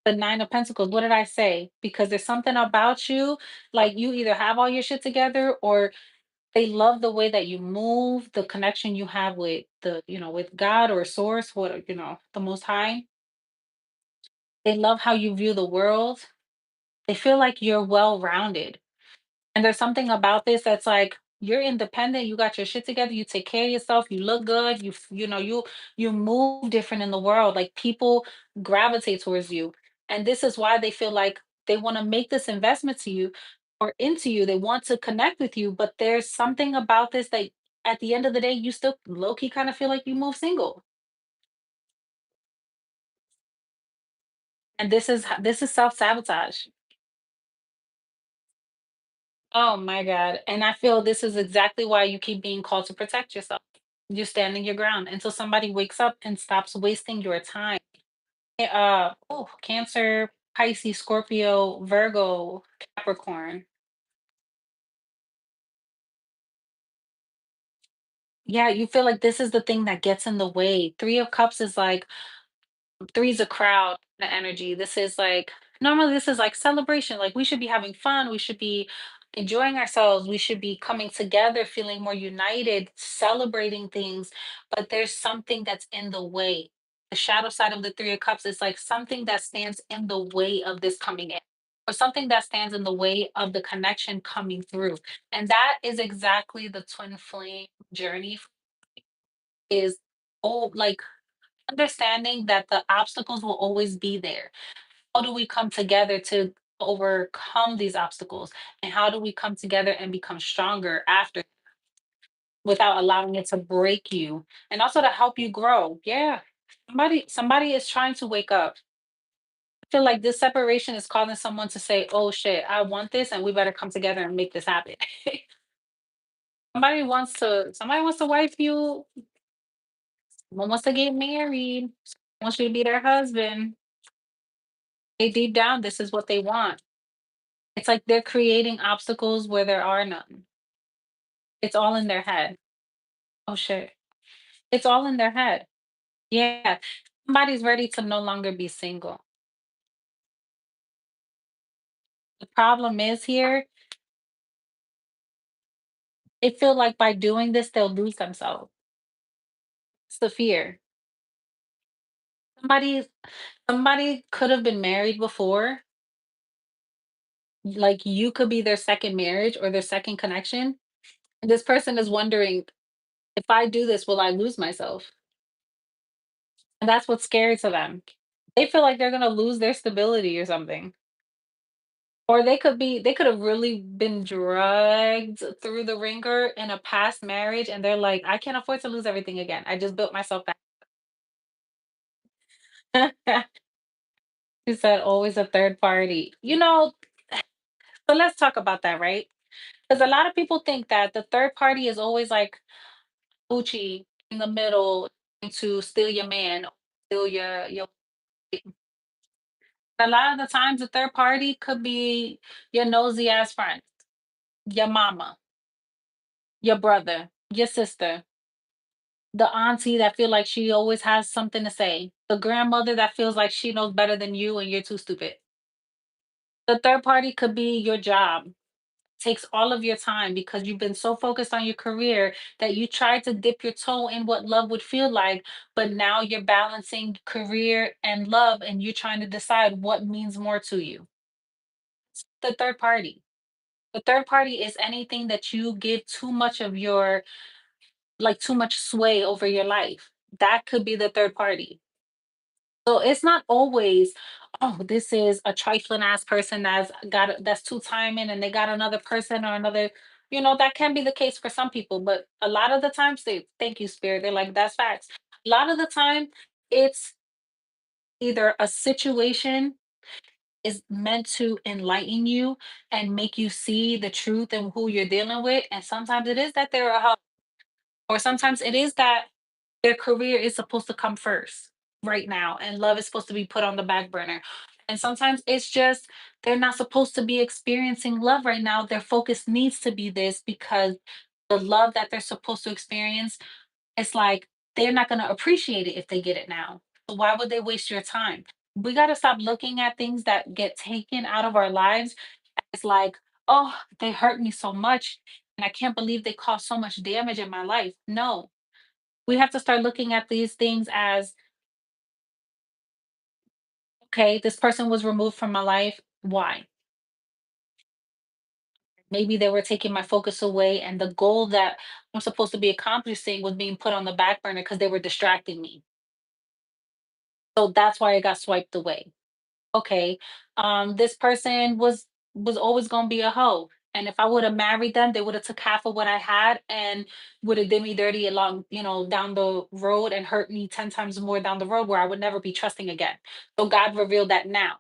The Nine of Pentacles. What did I say? Because there's something about you, like you either have all your shit together or they love the way that you move, the connection you have with with God or source, the most high. They love how you view the world. They feel like you're well-rounded. And there's something about this that's like you're independent, you got your shit together, you take care of yourself, you look good, you move different in the world. Like people gravitate towards you. And this is why they feel like they want to make this investment to you or into you. They want to connect with you, but there's something about this that at the end of the day, you still low key kind of feel like you move single. And this is self-sabotage. Oh my God. And I feel this is exactly why you keep being called to protect yourself. You're standing your ground until somebody wakes up and stops wasting your time. Cancer, Pisces, Scorpio, Virgo, Capricorn. Yeah, you feel like this is the thing that gets in the way. Three of Cups is like three's a crowd the energy. This is like normally this is like celebration. Like we should be having fun. We should be enjoying ourselves. We should be coming together, feeling more united, celebrating things. But there's something that's in the way. The shadow side of the Three of Cups is like something that stands in the way of this coming in, or something that stands in the way of the connection coming through. And that is exactly the twin flame journey is like understanding that the obstacles will always be there. How do we come together to overcome these obstacles? And how do we come together and become stronger after without allowing it to break you and also to help you grow? Yeah. Somebody is trying to wake up. I feel like this separation is causing someone to say, "Oh shit, I want this and we better come together and make this happen." Somebody wants to wife you, someone wants to get married, wants you to be their husband. They deep down, this is what they want. It's like they're creating obstacles where there are none. It's all in their head. Oh shit. It's all in their head. Yeah. Somebody's ready to no longer be single. The problem is here, they feel like by doing this, they'll lose themselves. It's the fear. Somebody somebody could have been married before. Like you could be their second marriage or their second connection. And this person is wondering, if I do this, will I lose myself? And that's what's scary to them. They feel like they're gonna lose their stability or something. Or they could have really been dragged through the ringer in a past marriage, and they're like, "I can't afford to lose everything again. I just built myself back." She said, "Always a third party." So let's talk about that, right? Because a lot of people think that the third party is always like Gucci in the middle to steal your man, steal your a lot of the times the third party could be your nosy ass friend, your mama, your brother, your sister, the auntie that feel like she always has something to say, the grandmother that feels like she knows better than you and you're too stupid. The third party could be your job. Takes all of your time because you've been so focused on your career that you tried to dip your toe in what love would feel like, but now you're balancing career and love and you're trying to decide what means more to you. The third party. The third party is anything that you give too much of your like too much sway over your life. that could be the third party. So it's not always, oh, this is a trifling ass person that's two timing and they got another person or another, that can be the case for some people, but a lot of the times they thank you, spirit. They're like, that's facts. A lot of the time, it's either a situation is meant to enlighten you and make you see the truth and who you're dealing with. And sometimes it is that they're a hoe, or sometimes it is that their career is supposed to come first right now, and love is supposed to be put on the back burner. And sometimes it's just they're not supposed to be experiencing love right now. Their focus needs to be this because the love that they're supposed to experience, it's like they're not going to appreciate it if they get it now. So why would they waste your time? We got to stop looking at things that get taken out of our lives as like, oh, they hurt me so much and I can't believe they caused so much damage in my life. No, we have to start looking at these things as, okay, this person was removed from my life. Why? Maybe they were taking my focus away, and the goal that I'm supposed to be accomplishing was being put on the back burner because they were distracting me. So that's why it got swiped away. Okay, this person was always gonna be a hoe. And if I would have married them, they would have took half of what I had and would have did me dirty along, down the road and hurt me 10 times more down the road where I would never be trusting again. So God revealed that now.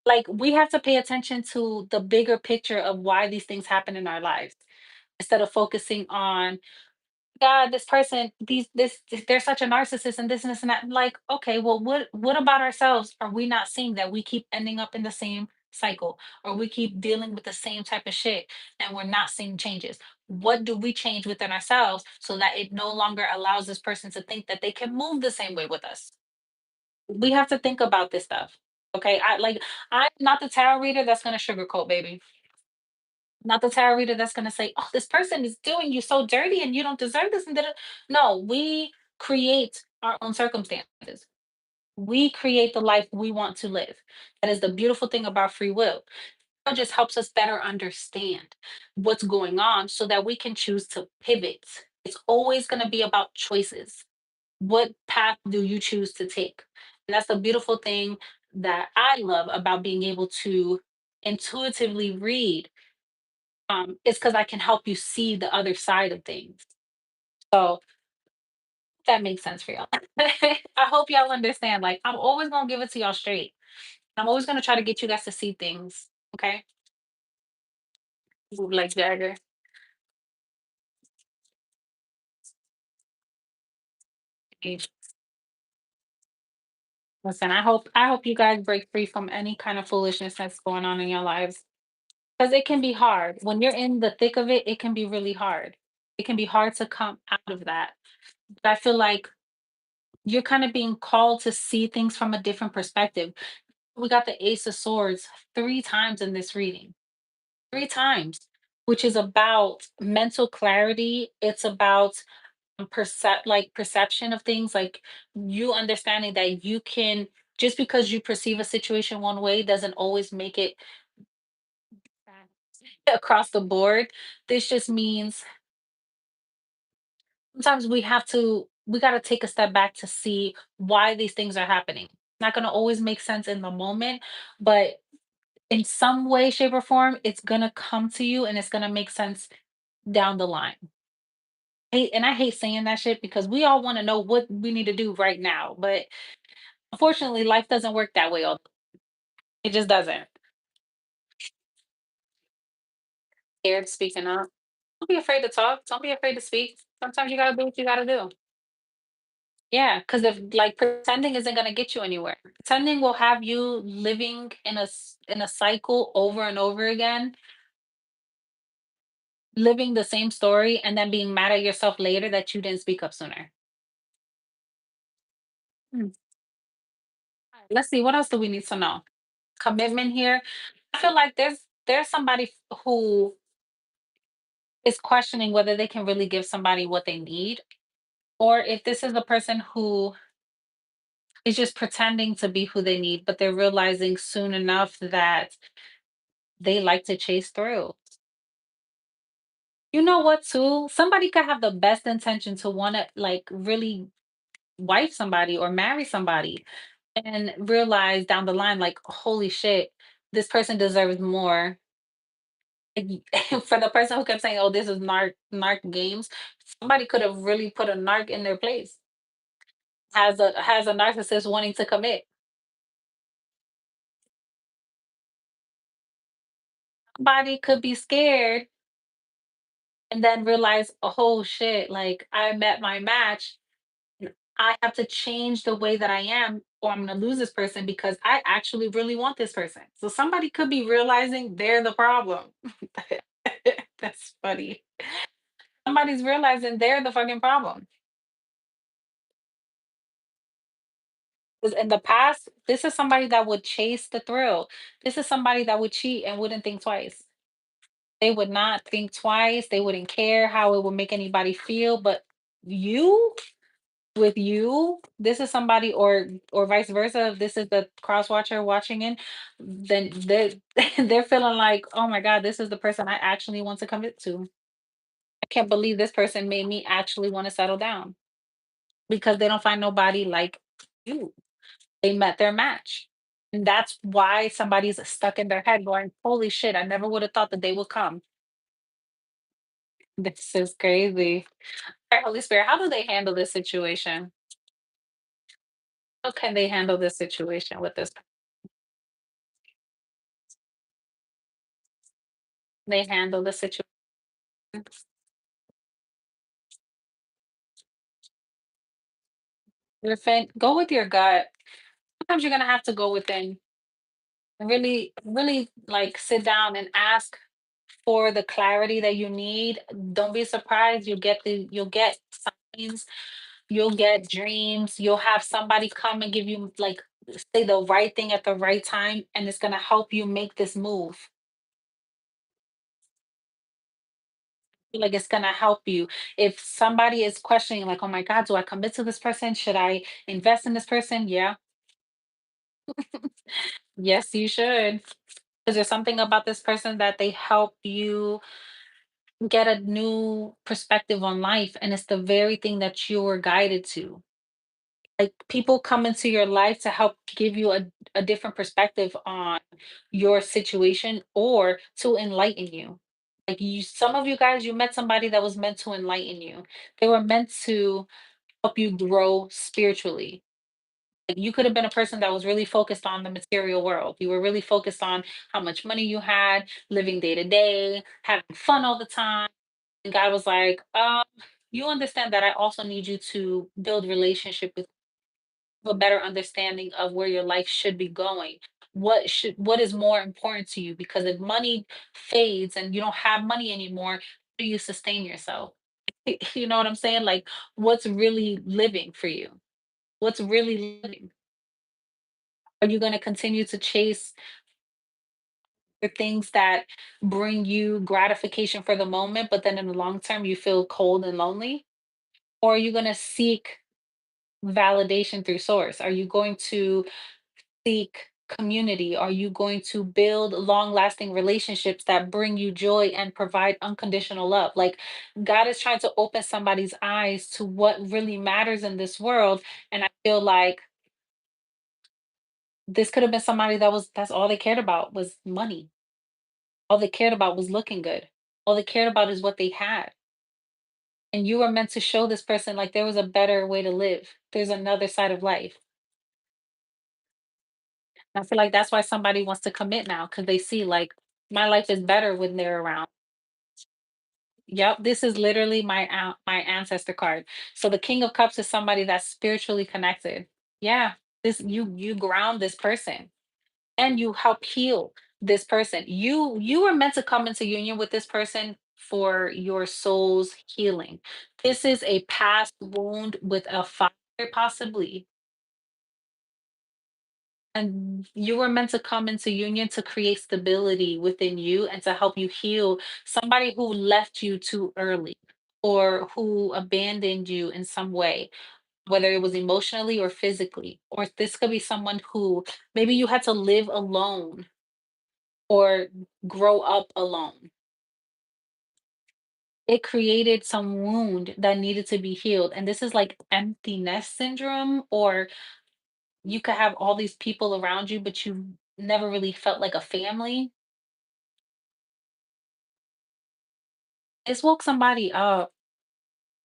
Like, we have to pay attention to the bigger picture of why these things happen in our lives instead of focusing on, God, this person, they're such a narcissist and this and that. Like, okay, well, what about ourselves are we not seeing that we keep ending up in the same cycle, or we keep dealing with the same type of shit and we're not seeing changes? What do we change within ourselves so that it no longer allows this person to think that they can move the same way with us? We have to think about this stuff. Okay. I'm not the tarot reader that's gonna sugarcoat, baby. Not the tarot reader that's gonna say, oh, this person is doing you so dirty and you don't deserve this and that. No, we create our own circumstances. We create the life we want to live. That is the beautiful thing about free will. It just helps us better understand what's going on so that we can choose to pivot. It's always going to be about choices. What path do you choose to take? And that's the beautiful thing that I love about being able to intuitively read. It's because I can help you see the other side of things. So that makes sense for y'all. I hope y'all understand. Like, I'm always gonna give it to y'all straight. I'm always gonna try to get you guys to see things. Okay. Move like Jagger. Listen, I hope you guys break free from any kind of foolishness that's going on in your lives. Because it can be hard. When you're in the thick of it, it can be really hard. It can be hard to come out of that. But I feel like you're kind of being called to see things from a different perspective. We got the Ace of Swords 3 times in this reading. 3 times, which is about mental clarity. It's about perception of things, like you understanding that you can, just because you perceive a situation one way doesn't always make it across the board. This just means sometimes we got to take a step back to see why these things are happening. Not going to always make sense in the moment, but in some way, shape, or form, it's going to come to you and it's going to make sense down the line. And I hate saying that shit because we all want to know what we need to do right now, but unfortunately, life doesn't work that way. It just doesn't. Scared speaking up. Don't be afraid to talk. Don't be afraid to speak. Sometimes you gotta do what you gotta do. Yeah, because if like pretending isn't gonna get you anywhere. Pretending will have you living in a cycle over and over again, living the same story, and then being mad at yourself later that you didn't speak up sooner. Mm. Let's see, what else do we need to know? Commitment here. I feel like there's somebody who is questioning whether they can really give somebody what they need, or if this is a person who is just pretending to be who they need, but they're realizing soon enough that they like to chase through. You know what, too? Somebody could have the best intention to want to like really wife somebody or marry somebody and realize down the line, like, holy shit, this person deserves more. And for the person who kept saying, "Oh, this is narc games," somebody could have really put a narc in their place. Has a narcissist wanting to commit. Somebody could be scared and then realize, "Oh shit, like I met my match. And I have to change the way that I am, or I'm gonna lose this person because I actually really want this person." So somebody could be realizing they're the problem. That's funny. Somebody's realizing they're the fucking problem. 'Cause in the past, this is somebody that would chase the thrill. This is somebody that would cheat and wouldn't think twice. They would not think twice. They wouldn't care how it would make anybody feel. But you, with you, this is somebody, or vice versa. If this is the cross watcher watching in, then they're they're feeling like, oh my god, this is the person I actually want to commit to. I can't believe this person made me actually want to settle down because they don't find nobody like you. They met their match. And that's why somebody's stuck in their head going, holy shit, I never would have thought the day would come. This is crazy. All right, Holy Spirit, how do they handle this situation? How can they handle this situation with this? They handle the situation. Go with your gut. Sometimes you're gonna have to go within and really, really like sit down and ask for the clarity that you need. Don't be surprised. You'll get signs, you'll get dreams, you'll have somebody come and give you like say the right thing at the right time, and it's gonna help you make this move. Like it's gonna help you. If somebody is questioning, like, oh my God, do I commit to this person? Should I invest in this person? Yeah. Yes, you should. Because there's something about this person that they help you get a new perspective on life. And it's the very thing that you were guided to. Like people come into your life to help give you a different perspective on your situation or to enlighten you. Like some of you guys, you met somebody that was meant to enlighten you. They were meant to help you grow spiritually. Like you could have been a person that was really focused on the material world. You were really focused on how much money you had, living day to day, having fun all the time. And God was like, you understand that I also need you to build relationship with a better understanding of where your life should be going. What is more important to you? Because if money fades and you don't have money anymore, how do you sustain yourself? You know what I'm saying? Like what's really living for you? What's really living? Are you going to continue to chase the things that bring you gratification for the moment, but then in the long term you feel cold and lonely? Or are you going to seek validation through source? Are you going to seek community? Are you going to build long lasting relationships that bring you joy and provide unconditional love? Like God is trying to open somebody's eyes to what really matters in this world. And I feel like this could have been somebody that's all they cared about was money. All they cared about was looking good. All they cared about is what they had. And you were meant to show this person like there was a better way to live. There's another side of life. And I feel like that's why somebody wants to commit now because they see like my life is better when they're around. Yep, this is literally my ancestor card. So the King of Cups is somebody that's spiritually connected. Yeah, this you ground this person and you help heal this person. You were meant to come into union with this person for your soul's healing. This is a past wound with a father possibly, and you were meant to come into union to create stability within you and to help you heal somebody who left you too early or who abandoned you in some way, whether it was emotionally or physically. Or this could be someone who maybe you had to live alone or grow up alone. it created some wound that needed to be healed. And this is like empty nest syndrome, or you could have all these people around you, but you never really felt like a family. It's woke somebody up,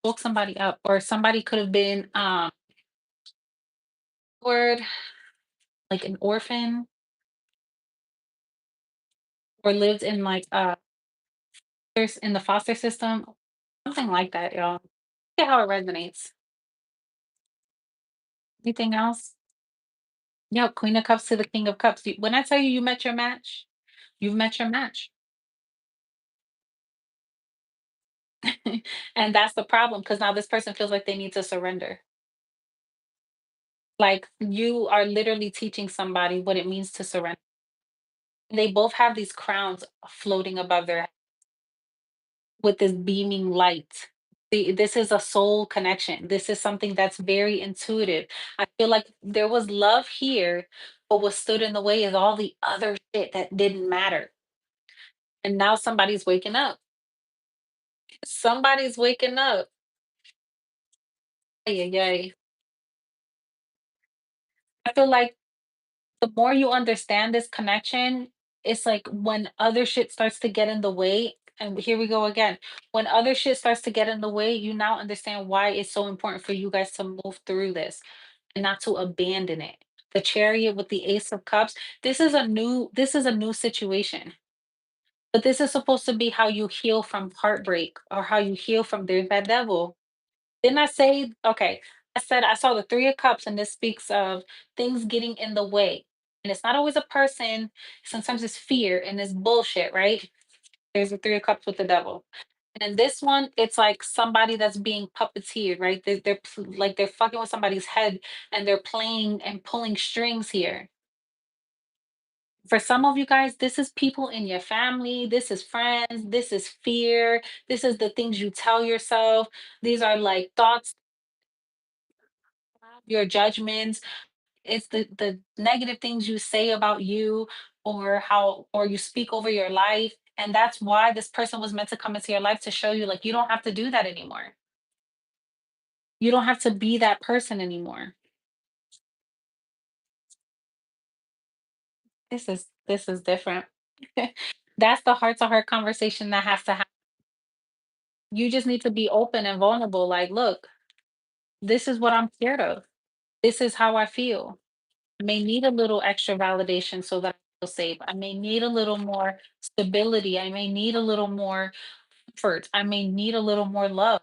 or somebody could have been word like an orphan, or lived in like there's in the foster system, something like that, y'all. Get how it resonates. Anything else? Yeah, Queen of Cups to the King of Cups. When I tell you you met your match, you've met your match. And that's the problem, because now this person feels like they need to surrender. Like, you are literally teaching somebody what it means to surrender. They both have these crowns floating above their head with this beaming light. This is a soul connection. This is something that's very intuitive. I feel like there was love here, but what stood in the way is all the other shit that didn't matter. And now somebody's waking up. Somebody's waking up. Ay, ay, ay. I feel like the more you understand this connection, it's like when other shit starts to get in the way, and here we go again. When other shit starts to get in the way, you now understand why it's so important for you guys to move through this and not to abandon it. The chariot with the ace of cups, this is a new situation. But this is supposed to be how you heal from heartbreak, or how you heal from there's that devil. Didn't I say, okay, I said I saw the 3 of Cups, and this speaks of things getting in the way. And it's not always a person, sometimes it's fear and it's bullshit, right? There's the 3 of Cups with the devil. And in this one, it's like somebody that's being puppeteered, right? Like they're fucking with somebody's head, and they're playing and pulling strings here. For some of you guys, this is people in your family, this is friends, this is fear, this is the things you tell yourself. These are like thoughts, your judgments. It's the negative things you say about you, or how, or you speak over your life. And that's why this person was meant to come into your life, to show you like you don't have to do that anymore. You don't have to be that person anymore. This is different. That's the heart to heart conversation that has to happen. You just need to be open and vulnerable. Like, look, this is what I'm scared of. This is how I feel. I may need a little extra validation so that I feel safe. I may need a little more stability. I may need a little more comfort. I may need a little more love.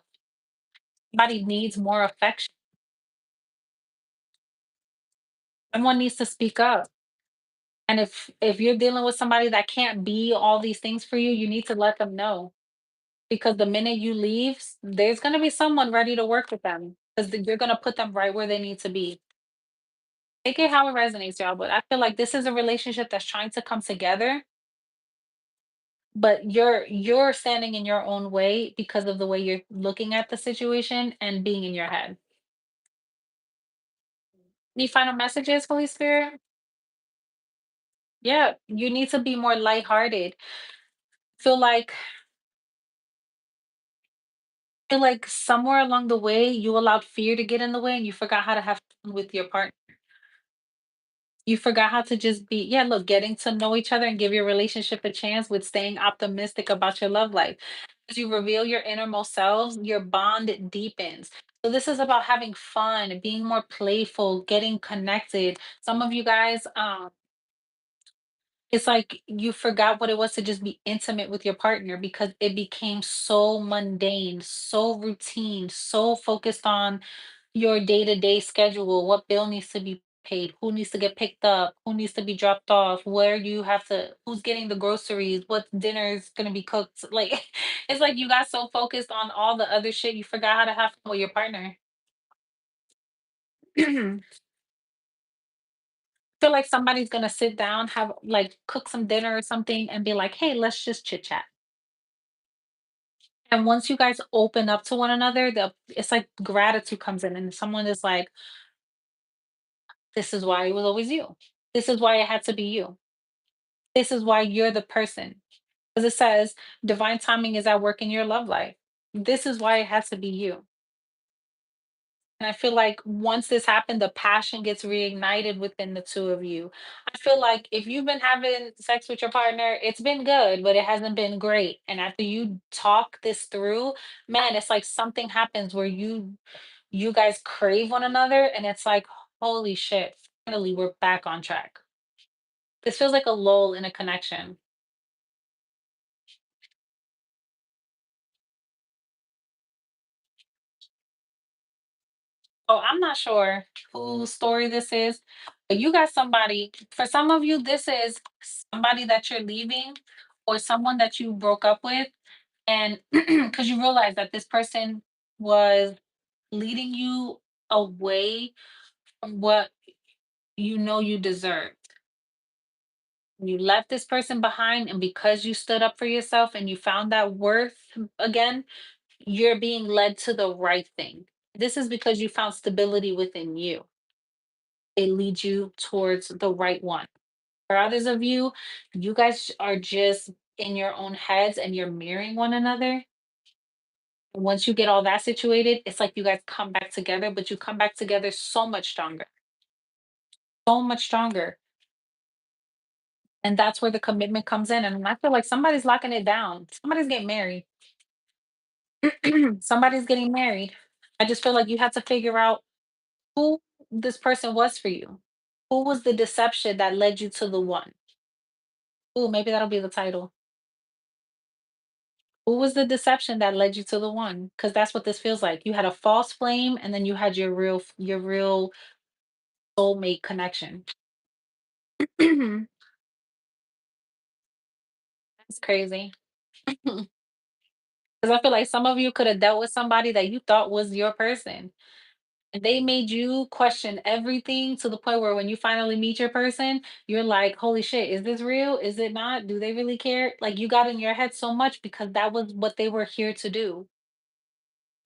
Somebody needs more affection. Someone needs to speak up. And if you're dealing with somebody that can't be all these things for you, you need to let them know. Because the minute you leave, there's gonna be someone ready to work with them. Because you're gonna put them right where they need to be. Take it how it resonates, y'all. But I feel like this is a relationship that's trying to come together, but you're standing in your own way because of the way you're looking at the situation and being in your head. Any final messages, Holy Spirit? Yeah, you need to be more lighthearted. Feel like feel like somewhere along the way you allowed fear to get in the way, and you forgot how to have fun with your partner. You forgot how to just be, yeah, look, getting to know each other and give your relationship a chance with staying optimistic about your love life. As you reveal your innermost selves, your bond deepens. So this is about having fun, being more playful, getting connected. Some of you guys, it's like you forgot what it was to just be intimate with your partner, because it became so mundane, so routine, so focused on your day-to-day schedule, what bill needs to be paid, who needs to get picked up, who needs to be dropped off, where you have to, who's getting the groceries, what dinner is gonna be cooked. Like it's like you got so focused on all the other shit, you forgot how to have fun with your partner. Feel like somebody's gonna sit down, have like cook some dinner or something, and be like, "Hey, let's just chit chat." And once you guys open up to one another, it's like gratitude comes in, and someone is like, "This is why it was always you. This is why it had to be you. This is why you're the person." Because it says divine timing is at work in your love life. This is why it has to be you. And I feel like once this happened, the passion gets reignited within the two of you. I feel like if you've been having sex with your partner, it's been good, but it hasn't been great. And after you talk this through, man, it's like something happens where you guys crave one another and it's like, holy shit, finally we're back on track. This feels like a lull in a connection. Oh, I'm not sure whose story this is, but you got somebody, for some of you, this is somebody that you're leaving or someone that you broke up with. And because you realize that this person was leading you away from what you know you deserve. You left this person behind, and because you stood up for yourself and you found that worth again, you're being led to the right thing. This is because you found stability within you. It leads you towards the right one. For others of you, you guys are just in your own heads and you're mirroring one another. Once you get all that situated, it's like you guys come back together, but you come back together so much stronger, so much stronger. And that's where the commitment comes in. And I feel like somebody's locking it down. Somebody's getting married. Somebody's getting married. I just feel like you have to figure out who this person was for you. Who was the deception that led you to the one? Ooh, maybe that'll be the title. Who was the deception that led you to the one? Because that's what this feels like. You had a false flame, and then you had your real soulmate connection. That's crazy. Because I feel like some of you could have dealt with somebody that you thought was your person. And they made you question everything to the point where when you finally meet your person, you're like, holy shit, is this real? Is it not? Do they really care? Like you got in your head so much because that was what they were here to do.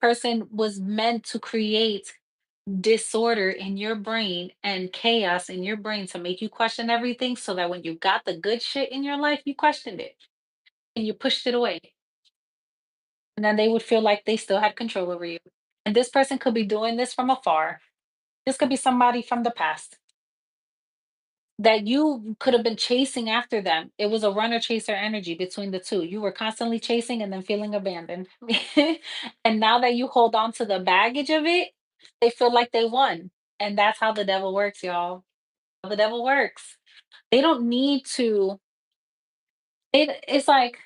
Person was meant to create disorder in your brain and chaos in your brain to make you question everything so that when you got the good shit in your life, you questioned it and you pushed it away. And then they would feel like they still had control over you. And this person could be doing this from afar. This could be somebody from the past that you could have been chasing after them. It was a runner chaser energy between the two. You were constantly chasing and then feeling abandoned. And now that you hold on to the baggage of it, they feel like they won. And that's how the devil works, y'all. How the devil works. They don't need to, it's like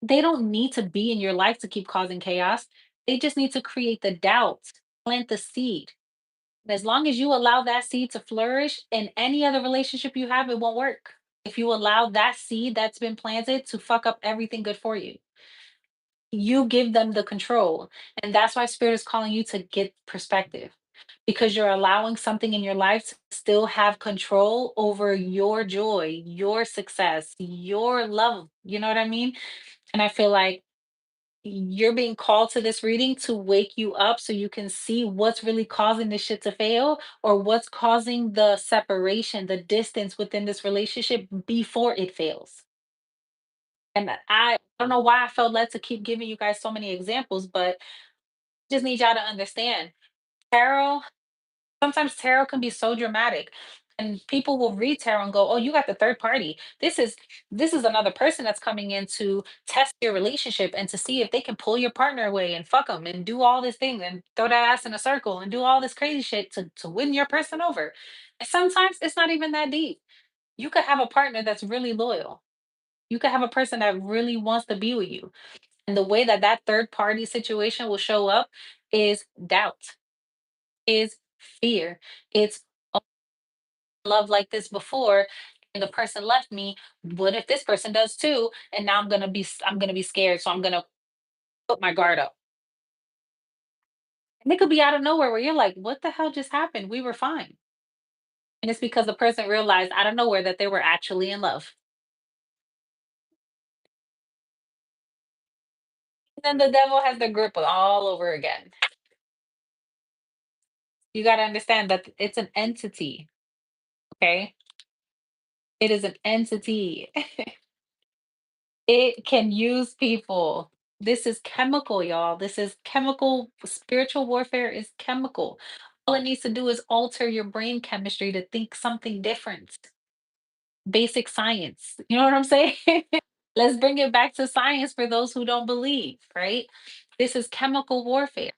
they don't need to be in your life to keep causing chaos. They just need to create the doubt, plant the seed. And as long as you allow that seed to flourish in any other relationship you have, it won't work. If you allow that seed that's been planted to fuck up everything good for you, you give them the control. And that's why Spirit is calling you to get perspective because you're allowing something in your life to still have control over your joy, your success, your love. You know what I mean? And I feel like you're being called to this reading to wake you up so you can see what's really causing this shit to fail or what's causing the separation, the distance within this relationship before it fails. And I don't know why I felt led to keep giving you guys so many examples, but just need y'all to understand. Tarot, sometimes tarot can be so dramatic. And people will read tarot and go, "Oh, you got the third party. This is another person that's coming in to test your relationship and to see if they can pull your partner away and fuck them and do all this thing and throw that ass in a circle and do all this crazy shit to win your person over." And sometimes it's not even that deep. You could have a partner that's really loyal. You could have a person that really wants to be with you. And the way that that third party situation will show up is doubt, is fear. It's love like this before and the person left me. What if this person does too? And now I'm gonna be scared. So I'm gonna put my guard up. And it could be out of nowhere where you're like, what the hell just happened? We were fine. And it's because the person realized out of nowhere that they were actually in love. And then the devil has the grip all over again. You gotta understand that it's an entity. Okay. It is an entity. It can use people. This is chemical, y'all. This is chemical. Spiritual warfare is chemical. All it needs to do is alter your brain chemistry to think something different. Basic science. You know what I'm saying? Let's bring it back to science for those who don't believe, right? This is chemical warfare.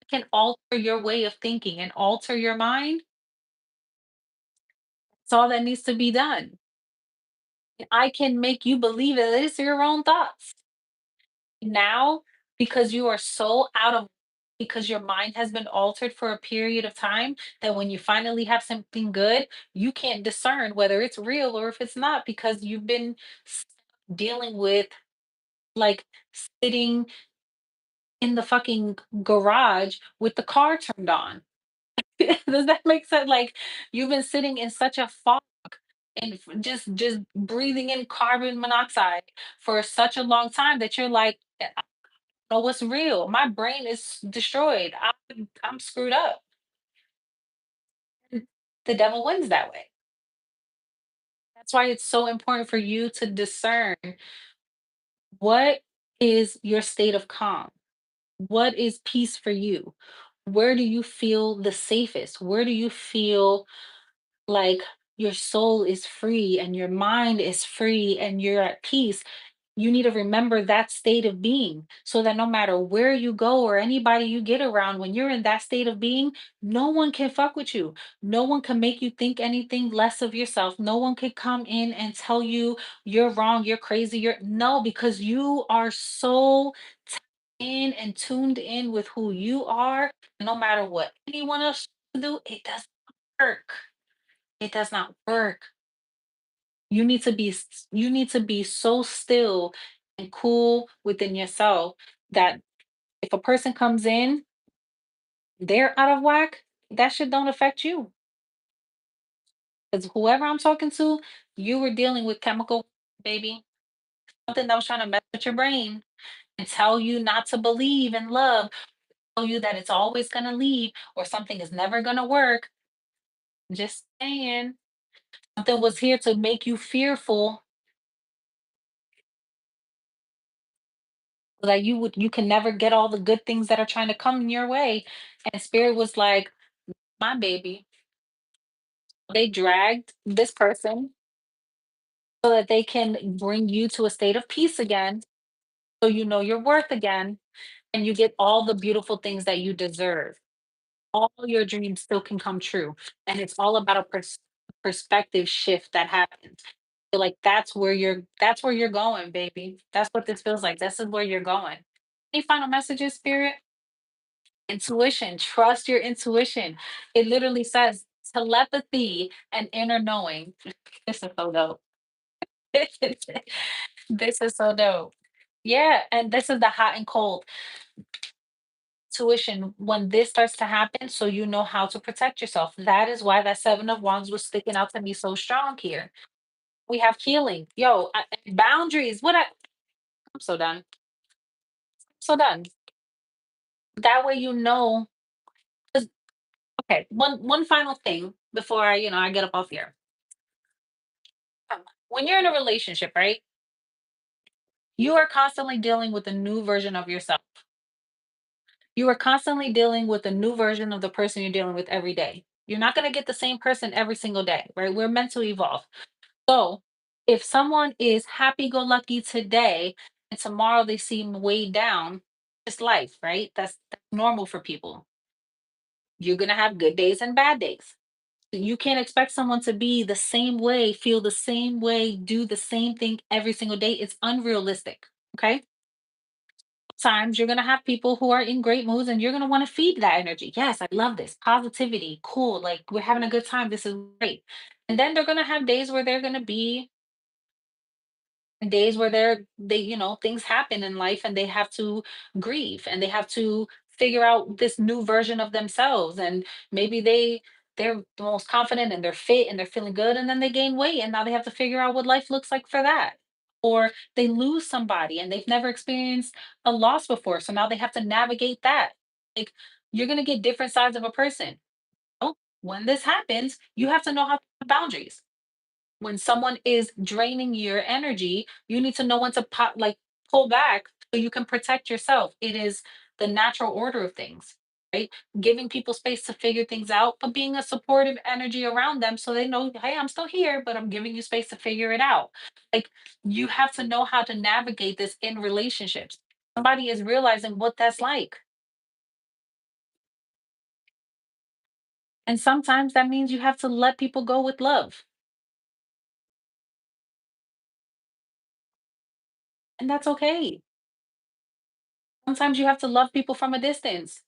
It can alter your way of thinking and alter your mind. That's all that needs to be done. I can make you believe that it's your own thoughts. Now, because you are so out of because your mind has been altered for a period of time that when you finally have something good, you can't discern whether it's real or if it's not because you've been s- dealing with like sitting in the fucking garage with the car turned on. Does that make sense? Like you've been sitting in such a fog and just breathing in carbon monoxide for such a long time that you're like, I don't know what's real. My brain is destroyed. I'm screwed up. And the devil wins that way. That's why it's so important for you to discern what is your state of calm. What is peace for you? Where do you feel the safest? Where do you feel like your soul is free and your mind is free and you're at peace? You need to remember that state of being so that no matter where you go or anybody you get around, when you're in that state of being, no one can fuck with you. No one can make you think anything less of yourself. No one can come in and tell you you're wrong, you're crazy, you're no, because you are so in and tuned in with who you are. No matter what anyone else do, it doesn't work. It does not work. You need to be so still and cool within yourself that if a person comes in, they're out of whack, that shit don't affect you. Because whoever I'm talking to, you were dealing with chemical, baby. Something that was trying to mess with your brain and tell you not to believe in love, tell you that it's always gonna leave or something is never gonna work. Just saying. Something was here to make you fearful so that you can never get all the good things that are trying to come your way. And spirit was like, my baby. They dragged this person so that they can bring you to a state of peace again, so you know your worth again, and you get all the beautiful things that you deserve. All your dreams still can come true. And it's all about a perspective shift that happens. So like that's where you're going, baby. That's what this feels like. This is where you're going. Any final messages, spirit? Intuition, trust your intuition. It literally says telepathy and inner knowing. This is so dope. This is so dope. Yeah, and this is the hot and cold tuition when this starts to happen, so you know how to protect yourself. That is why that Seven of Wands was sticking out to me so strong here. We have healing. Yo, boundaries. I'm so done. So done. That way you know. 'Cause- Okay, one final thing before I get up off here. When you're in a relationship, right? You are constantly dealing with a new version of yourself. You are constantly dealing with a new version of the person you're dealing with every day. You're not going to get the same person every single day, right? We're meant to evolve. So, if someone is happy go lucky today and tomorrow they seem weighed down, it's life, right? That's normal for people. You're going to have good days and bad days. You can't expect someone to be the same way, feel the same way, do the same thing every single day. It's unrealistic. Okay. Times you're going to have people who are in great moods and you're going to want to feed that energy. Yes, I love this positivity. Cool. Like we're having a good time. This is great. And then they're going to have days where they're going to be days where things happen in life and they have to grieve and they have to figure out this new version of themselves and maybe they're the most confident and they're fit and they're feeling good and then they gain weight and now they have to figure out what life looks like for that, or they lose somebody and they've never experienced a loss before so now they have to navigate that. Like you're going to get different sides of a person. Oh, when this happens you have to know how to have boundaries. When someone is draining your energy, you need to know when to pull back so you can protect yourself. It is the natural order of things, right? Giving people space to figure things out, but being a supportive energy around them so they know, hey, I'm still here, but I'm giving you space to figure it out. Like, you have to know how to navigate this in relationships. Somebody is realizing what that's like. And sometimes that means you have to let people go with love. And that's okay. Sometimes you have to love people from a distance.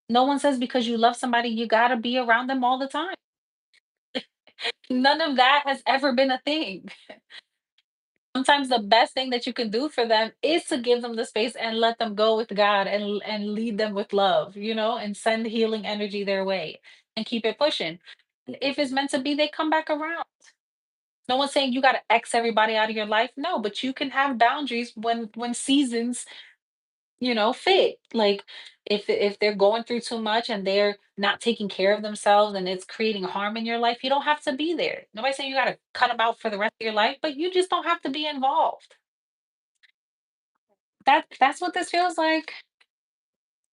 No one says because you love somebody, you gotta be around them all the time. None of that has ever been a thing. Sometimes the best thing that you can do for them is to give them the space and let them go with God and lead them with love, and send healing energy their way and keep it pushing. And if it's meant to be, they come back around. No one's saying you gotta X everybody out of your life. No, but you can have boundaries when seasons fit. Like, if they're going through too much and they're not taking care of themselves and it's creating harm in your life, you don't have to be there. Nobody's saying you got to cut them out for the rest of your life, but you just don't have to be involved. That's what this feels like.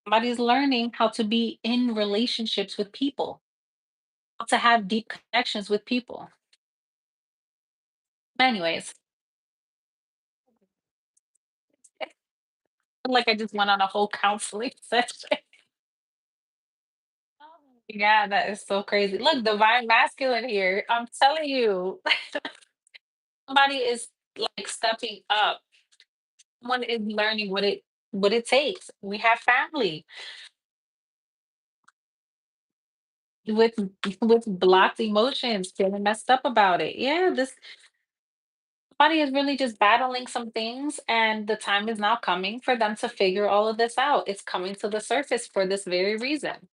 Somebody's learning how to be in relationships with people, how to have deep connections with people. Anyways, like I just went on a whole counseling session. Yeah, that is so crazy. Look, divine masculine here. I'm telling you, somebody is like stepping up. Someone is learning what it takes. We have family with with blocked emotions, feeling messed up about it. Yeah, this body is really just battling some things, and the time is now coming for them to figure all of this out. It's coming to the surface for this very reason.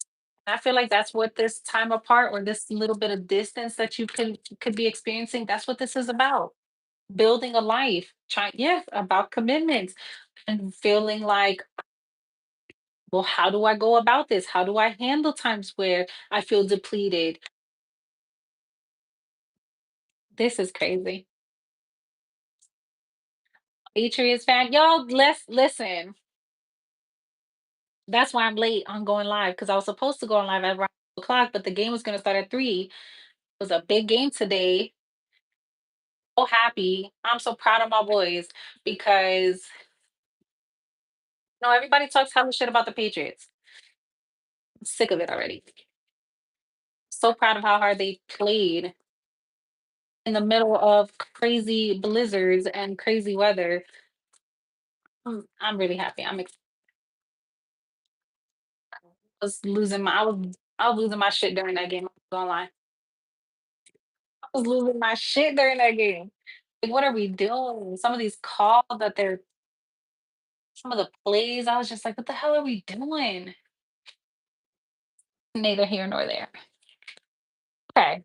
I feel like that's what this time apart or this little bit of distance that you could be experiencing, that's what this is about. Building a life, trying, yeah, about commitments and feeling like, well, how do I go about this? How do I handle times where I feel depleted? This is crazy. Patriots fan, y'all, let's listen. That's why I'm late on going live because I was supposed to go on live at around 2 o'clock, but the game was going to start at 3. It was a big game today. So happy. I'm so proud of my boys because everybody talks hella shit about the Patriots. I'm sick of it already. So proud of how hard they played in the middle of crazy blizzards and crazy weather. I'm really happy. I was losing my shit during that game. I'm not gonna lie. I was losing my shit during that game. Like, what are we doing? Some of these calls some of the plays, I was just like, what the hell are we doing? Neither here nor there. Okay.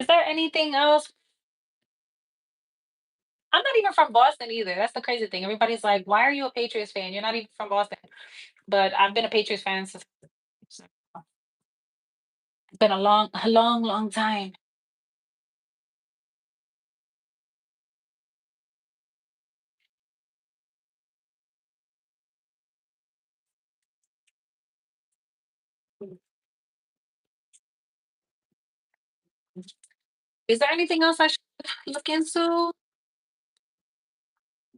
Is there anything else? I'm not even from Boston either. That's the crazy thing. Everybody's like, why are you a Patriots fan? You're not even from Boston. But I've been a Patriots fan since it's been a long, long time. Is there anything else I should look into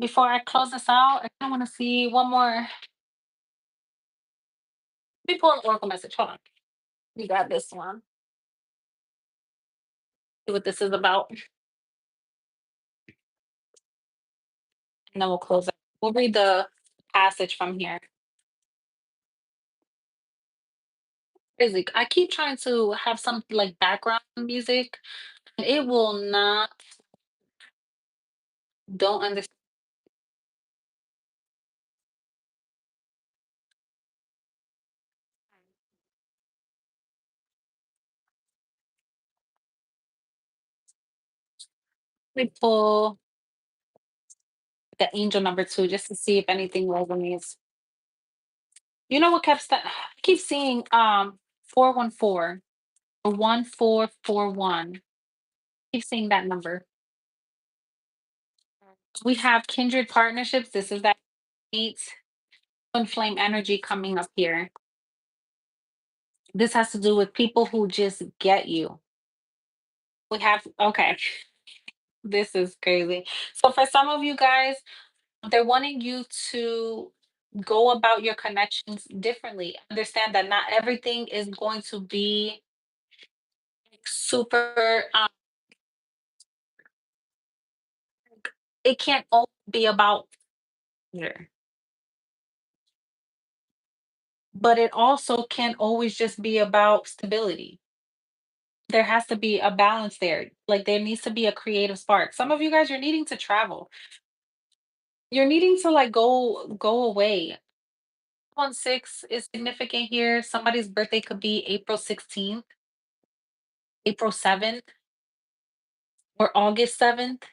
before I close this out? I want to see one more. Let me pull an Oracle message. Hold on. We got this one. See what this is about. And then we'll close it. We'll read the passage from here. Crazy. I keep trying to have some like background music, and it will not. Don't understand pull the angel number 2 just to see if anything resonates. You know what I keep seeing 414 or 1441. Keep seeing that number. We have kindred partnerships. This is that. Eight, twin flame energy coming up here. This has to do with people who just get you. We have, okay, this is crazy. So for some of you guys, they're wanting you to go about your connections differently. Understand that not everything is going to be super, it can't all be about pleasure, but it also can't always just be about stability. There has to be a balance there. Like there needs to be a creative spark. Some of you guys, you're needing to travel. You're needing to like go away. On six is significant here. Somebody's birthday could be April 16th, April 7th, or August 7th.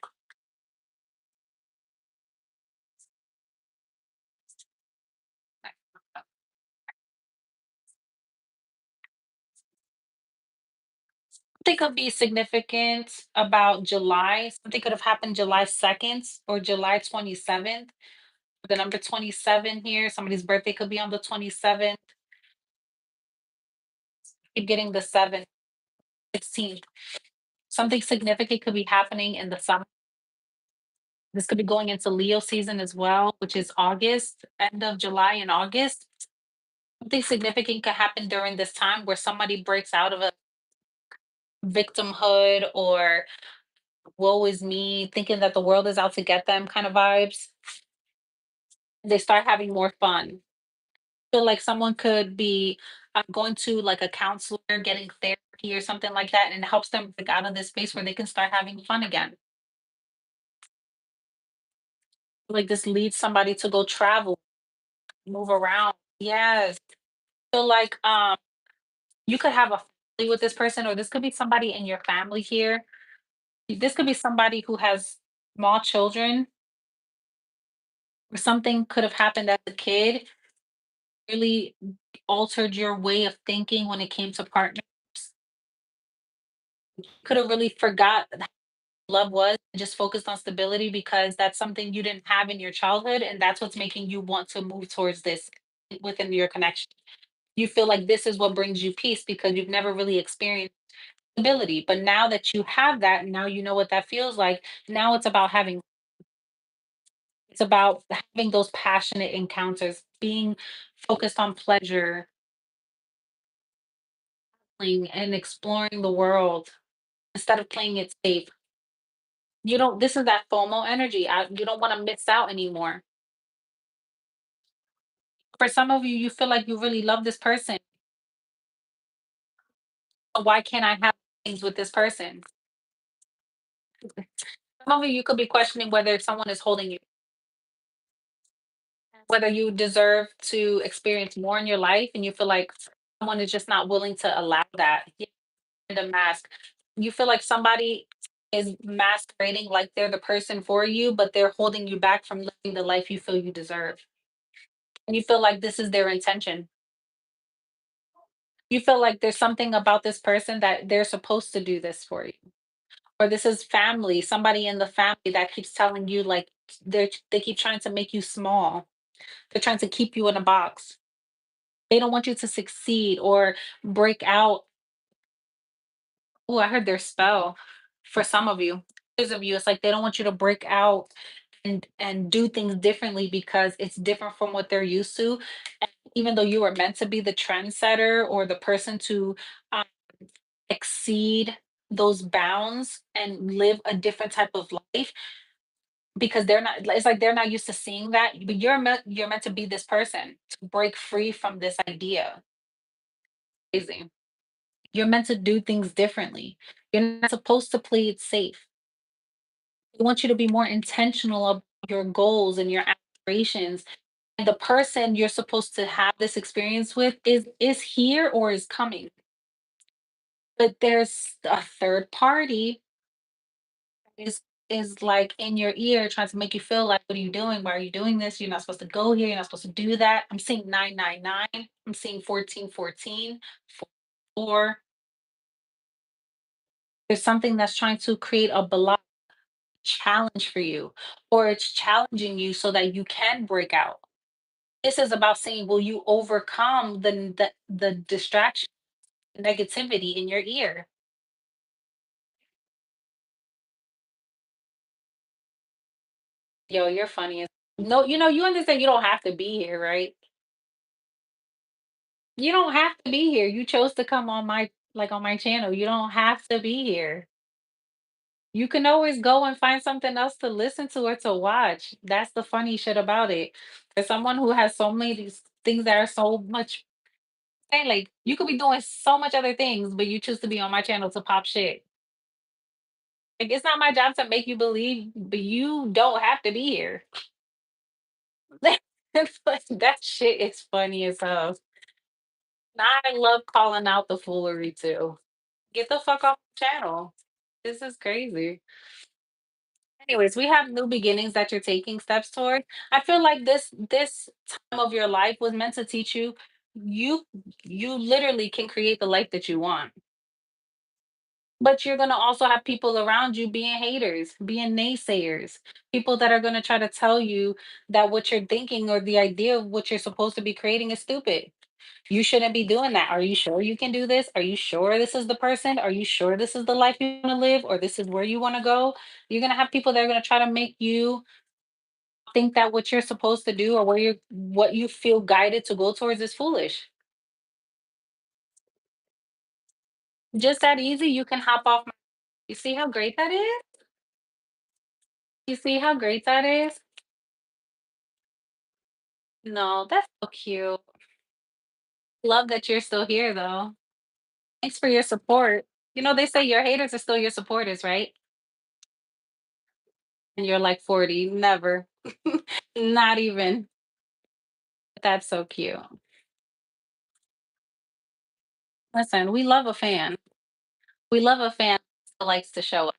Something could be significant about July. Something could have happened July 2nd or July 27th. The number 27 here. Somebody's birthday could be on the 27th. Keep getting the 7th, 16th. Something significant could be happening in the summer. This could be going into Leo season as well, which is August, end of July and August. Something significant could happen during this time where somebody breaks out of a victimhood or woe is me, thinking that the world is out to get them kind of vibes. They start having more fun. Feel like someone could be going to like a counselor, getting therapy or something like that, and it helps them break out of this space where they can start having fun again. Like this leads somebody to go travel, move around. Yes. Feel like you could have a family with this person, or this could be somebody in your family here. This could be somebody who has small children, or something could have happened as a kid, really altered your way of thinking when it came to partners. Could have really forgot how love was and just focused on stability because that's something you didn't have in your childhood, and that's what's making you want to move towards this within your connection. You feel like this is what brings you peace because you've never really experienced stability. But now that you have that, now you know what that feels like. Now it's about having those passionate encounters, being focused on pleasure, playing and exploring the world instead of playing it safe. You don't this is that FOMO energy. You don't want to miss out anymore. For some of you, you feel like you really love this person. So why can't I have things with this person? Some of you could be questioning whether someone is holding you, whether you deserve to experience more in your life, and you feel like someone is just not willing to allow that. Yeah, the mask. You feel like somebody is masquerading like they're the person for you, but they're holding you back from living the life you feel you deserve. And you feel like this is their intention. You feel like there's something about this person that they're supposed to do this for you. Or this is family, somebody in the family that keeps telling you like they keep trying to make you small. They're trying to keep you in a box. They don't want you to succeed or break out. Oh, I heard their spell for some of you. Others of you, it's like they don't want you to break out and do things differently because it's different from what they're used to. And even though you were meant to be the trendsetter or the person to um, exceed those bounds and live a different type of life, because they're not, it's like they're not used to seeing that, but you're meant to be this person to break free from this idea. Crazy. You're meant to do things differently. You're not supposed to play it safe. They want you to be more intentional about your goals and your aspirations. And the person you're supposed to have this experience with is here or is coming. But there's a third party is is like in your ear trying to make you feel like, what are you doing? Why are you doing this? You're not supposed to go here. You're not supposed to do that. I'm seeing 999. I'm seeing 1414. Or there's something that's trying to create a block challenge for you, or it's challenging you so that you can break out. This is about saying, will you overcome the distraction, negativity in your ear? Yo, you're funny as no, you understand you don't have to be here, right? You don't have to be here. You chose to come on my channel. You don't have to be here. You can always go and find something else to listen to or to watch. That's the funny shit about it. For someone who has so many these things that are so much like you could be doing so much other things, but you choose to be on my channel to pop shit. Like it's not my job to make you believe, but you don't have to be here. It's like, that shit is funny as hell. I love calling out the foolery too. Get the fuck off the channel. This is crazy. Anyways, we have new beginnings that you're taking steps toward. I feel like this time of your life was meant to teach you you you literally can create the life that you want. But you're gonna also have people around you being haters, being naysayers, people that are gonna try to tell you that what you're thinking or the idea of what you're supposed to be creating is stupid. You shouldn't be doing that. Are you sure you can do this? Are you sure this is the person? Are you sure this is the life you want to live or this is where you want to go? You're going to have people that are going to try to make you think that what you're supposed to do or what you feel guided to go towards is foolish. Just that easy, you can hop off. You see how great that is? You see how great that is? No, that's so cute. Love that you're still here though. Thanks for your support. They say your haters are still your supporters, right? And you're like 40. Never. Not even. That's so cute. Listen, we love a fan. We love a fan that likes to show up.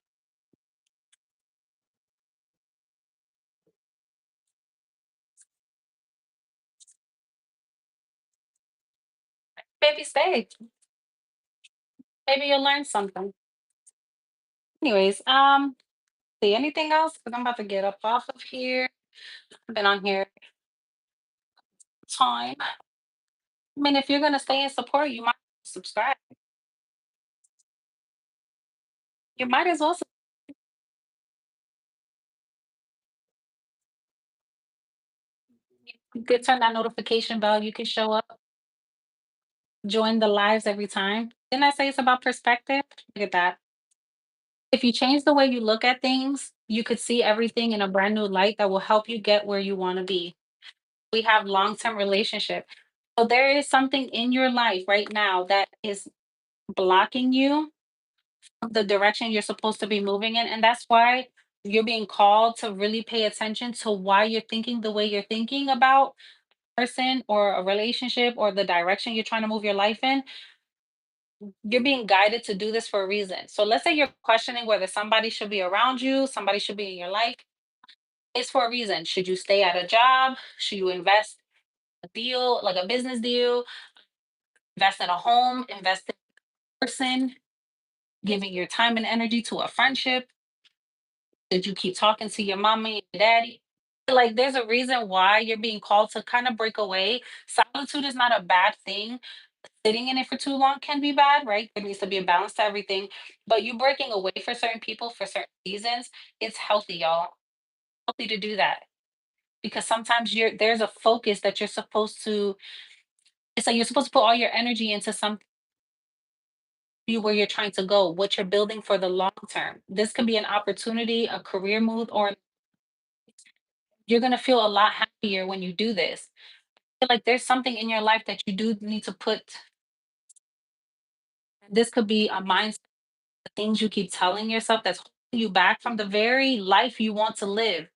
Maybe stay. Maybe you'll learn something. Anyways, see anything else? Because I'm about to get up off of here. I've been on here time. I mean, if you're gonna stay and support, you might subscribe. You might as well you could turn that notification bell. You can show up, join the lives every time. Didn't I say it's about perspective? Look at that. If you change the way you look at things, you could see everything in a brand new light that will help you get where you want to be. We have long-term relationship. So there is something in your life right now that is blocking you from the direction you're supposed to be moving in. And that's why you're being called to really pay attention to why you're thinking the way you're thinking about a person or a relationship or the direction you're trying to move your life in. You're being guided to do this for a reason. So let's say you're questioning whether somebody should be around you, somebody should be in your life. It's for a reason. Should you stay at a job? Should you invest a deal, like a business deal? Invest in a home, invest in a person, giving your time and energy to a friendship. Did you keep talking to your mommy and daddy? Like, there's a reason why you're being called to kind of break away. Solitude is not a bad thing. Sitting in it for too long can be bad, right? There needs to be a balance to everything. But you breaking away for certain people for certain seasons, it's healthy, y'all. Healthy to do that because sometimes there's a focus that you're supposed to. It's like you're supposed to put all your energy into something you where you're trying to go, what you're building for the long term. This can be an opportunity, a career move, or you're gonna feel a lot happier when you do this. I feel like there's something in your life that you do need to put. This could be a mindset, the things you keep telling yourself that's holding you back from the very life you want to live.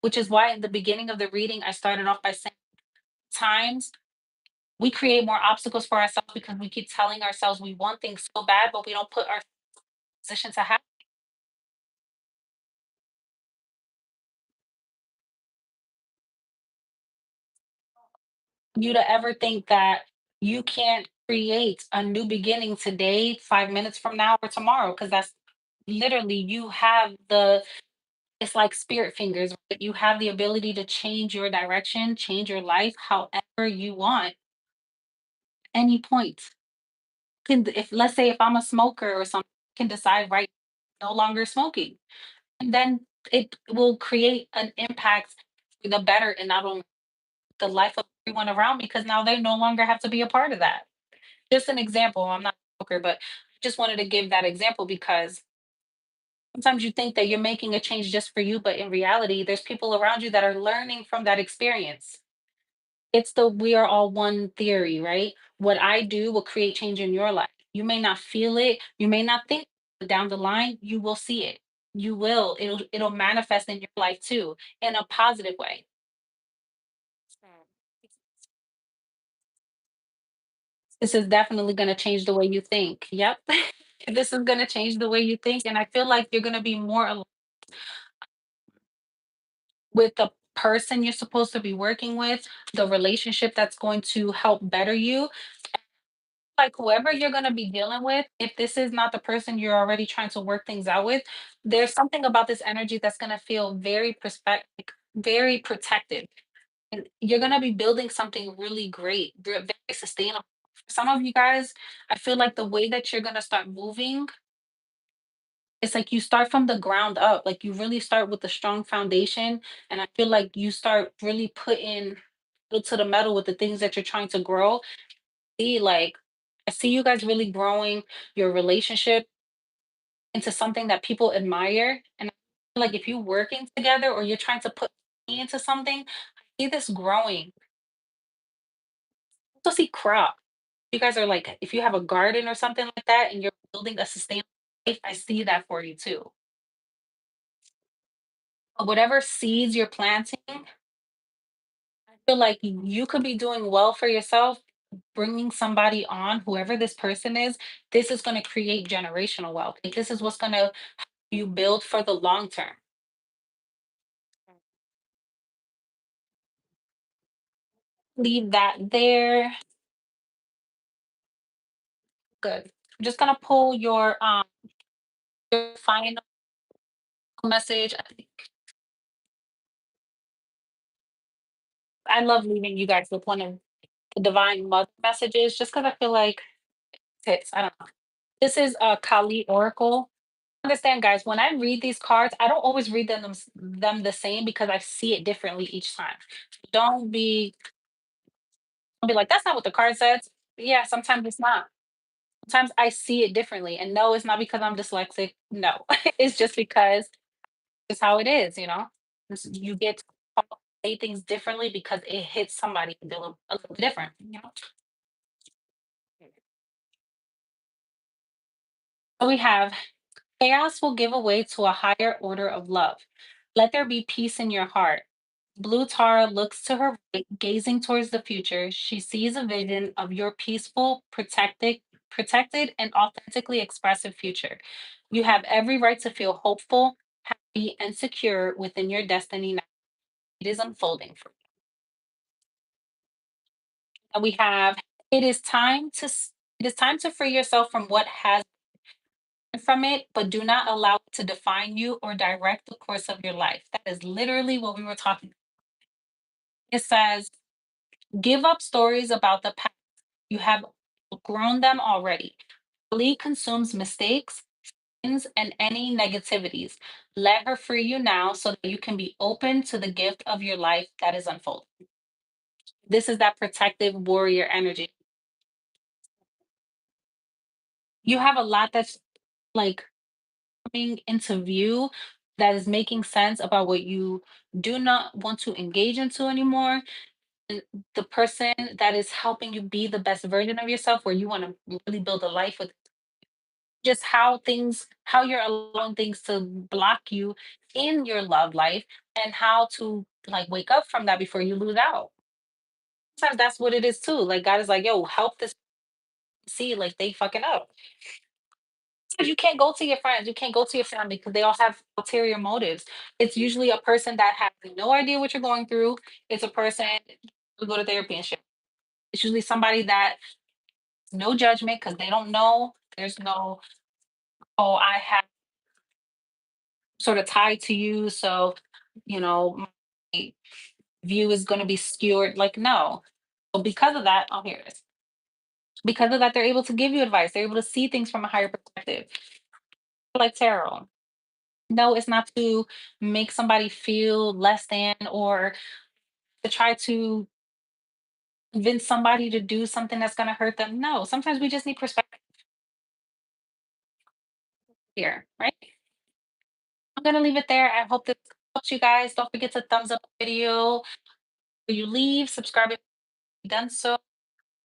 Which is why in the beginning of the reading, I started off by saying times we create more obstacles for ourselves because we keep telling ourselves we want things so bad, but we don't put our position to have you to ever think that you can't create a new beginning today, 5 minutes from now, or tomorrow, because that's literally you have the It's like spirit fingers, right? You have the ability to change your direction, change your life however you want, any point. Can if let's say if I'm a smoker or something, can decide right no longer smoking. And then it will create an impact for the better in not only the life of everyone around me, because now they no longer have to be a part of that. Just an example. I'm not a smoker, but I just wanted to give that example because sometimes you think that you're making a change just for you, but in reality, there's people around you that are learning from that experience. It's the we are all one theory, right? What I do will create change in your life. You may not feel it, you may not think, but down the line, you will see it. You will. It'll manifest in your life too in a positive way. This is definitely going to change the way you think. Yep. This is going to change the way you think. And I feel like you're going to be more with the person you're supposed to be working with, the relationship that's going to help better you. Like whoever you're going to be dealing with, if this is not the person you're already trying to work things out with, there's something about this energy that's going to feel very very protective. And you're going to be building something really great, very sustainable. For some of you guys, I feel like the way that you're going to start moving, it's like you start from the ground up. Like you really start with a strong foundation. And I feel like you start really putting pedal to the metal with the things that you're trying to grow. See, like, I see you guys really growing your relationship into something that people admire. And I feel like if you're working together or you're trying to put money into something, I see this growing. I also see crop. You guys are like, if you have a garden or something like that and you're building a sustainable life, I see that for you too. But whatever seeds you're planting, I feel like you could be doing well for yourself, bringing somebody on, whoever this person is. This is going to create generational wealth. Like, this is what's going to you build for the long term. Leave that there. Good. I'm just gonna pull your final message. I love leaving you guys with one of the divine mother messages just because I feel like it's I don't know. This is a Kali Oracle. Understand, guys, when I read these cards, I don't always read them the same because I see it differently each time. Don't be don't be like, that's not what the card says. Yeah, sometimes it's not. Sometimes I see it differently. And no, it's not because I'm dyslexic. No. It's just because it's how it is, you know? You get to say things differently because it hits somebody a little different, you know? So we have chaos will give way to a higher order of love. Let there be peace in your heart. Blue Tara looks to her right, gazing towards the future. She sees a vision of your peaceful, protected, and authentically expressive future. You have every right to feel hopeful, happy, and secure within your destiny now. It is unfolding for you. And we have it is time it is time to free yourself from what has been from it, but do not allow it to define you or direct the course of your life. That is literally what we were talking. It says, give up stories about the past. You have grown them already. Lee consumes mistakes, sins, and any negativities. Let her free you now so that you can be open to the gift of your life that is unfolding. This is that protective warrior energy. You have a lot that's like coming into view that is making sense about what you do not want to engage into anymore. And the person that is helping you be the best version of yourself, where you want to really build a life with just how you're allowing things to block you in your love life and how to like wake up from that before you lose out. Sometimes that's what it is too. Like God is like, yo, help this see like they fucking up. You can't go to your friends, you can't go to your family because they all have ulterior motives. It's usually a person that has no idea what you're going through. It's a person who go to therapy and shit. It's usually somebody that no judgment because they don't know. There's no, oh, I have sort of tied to you. So, my view is going to be skewered. Like, no. So because of that, oh, here it is. Because of that, they're able to give you advice. They're able to see things from a higher perspective. Like tarot. No, it's not to make somebody feel less than or to try to convince somebody to do something that's going to hurt them. No, sometimes we just need perspective here, right? I'm going to leave it there. I hope this helps you guys. Don't forget to thumbs up the video. When you leave, subscribe if you've done so.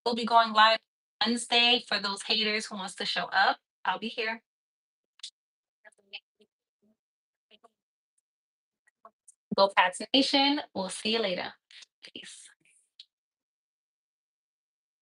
We'll be going live Wednesday for those haters who wants to show up. I'll be here. Go Pats Nation. We'll see you later. Peace.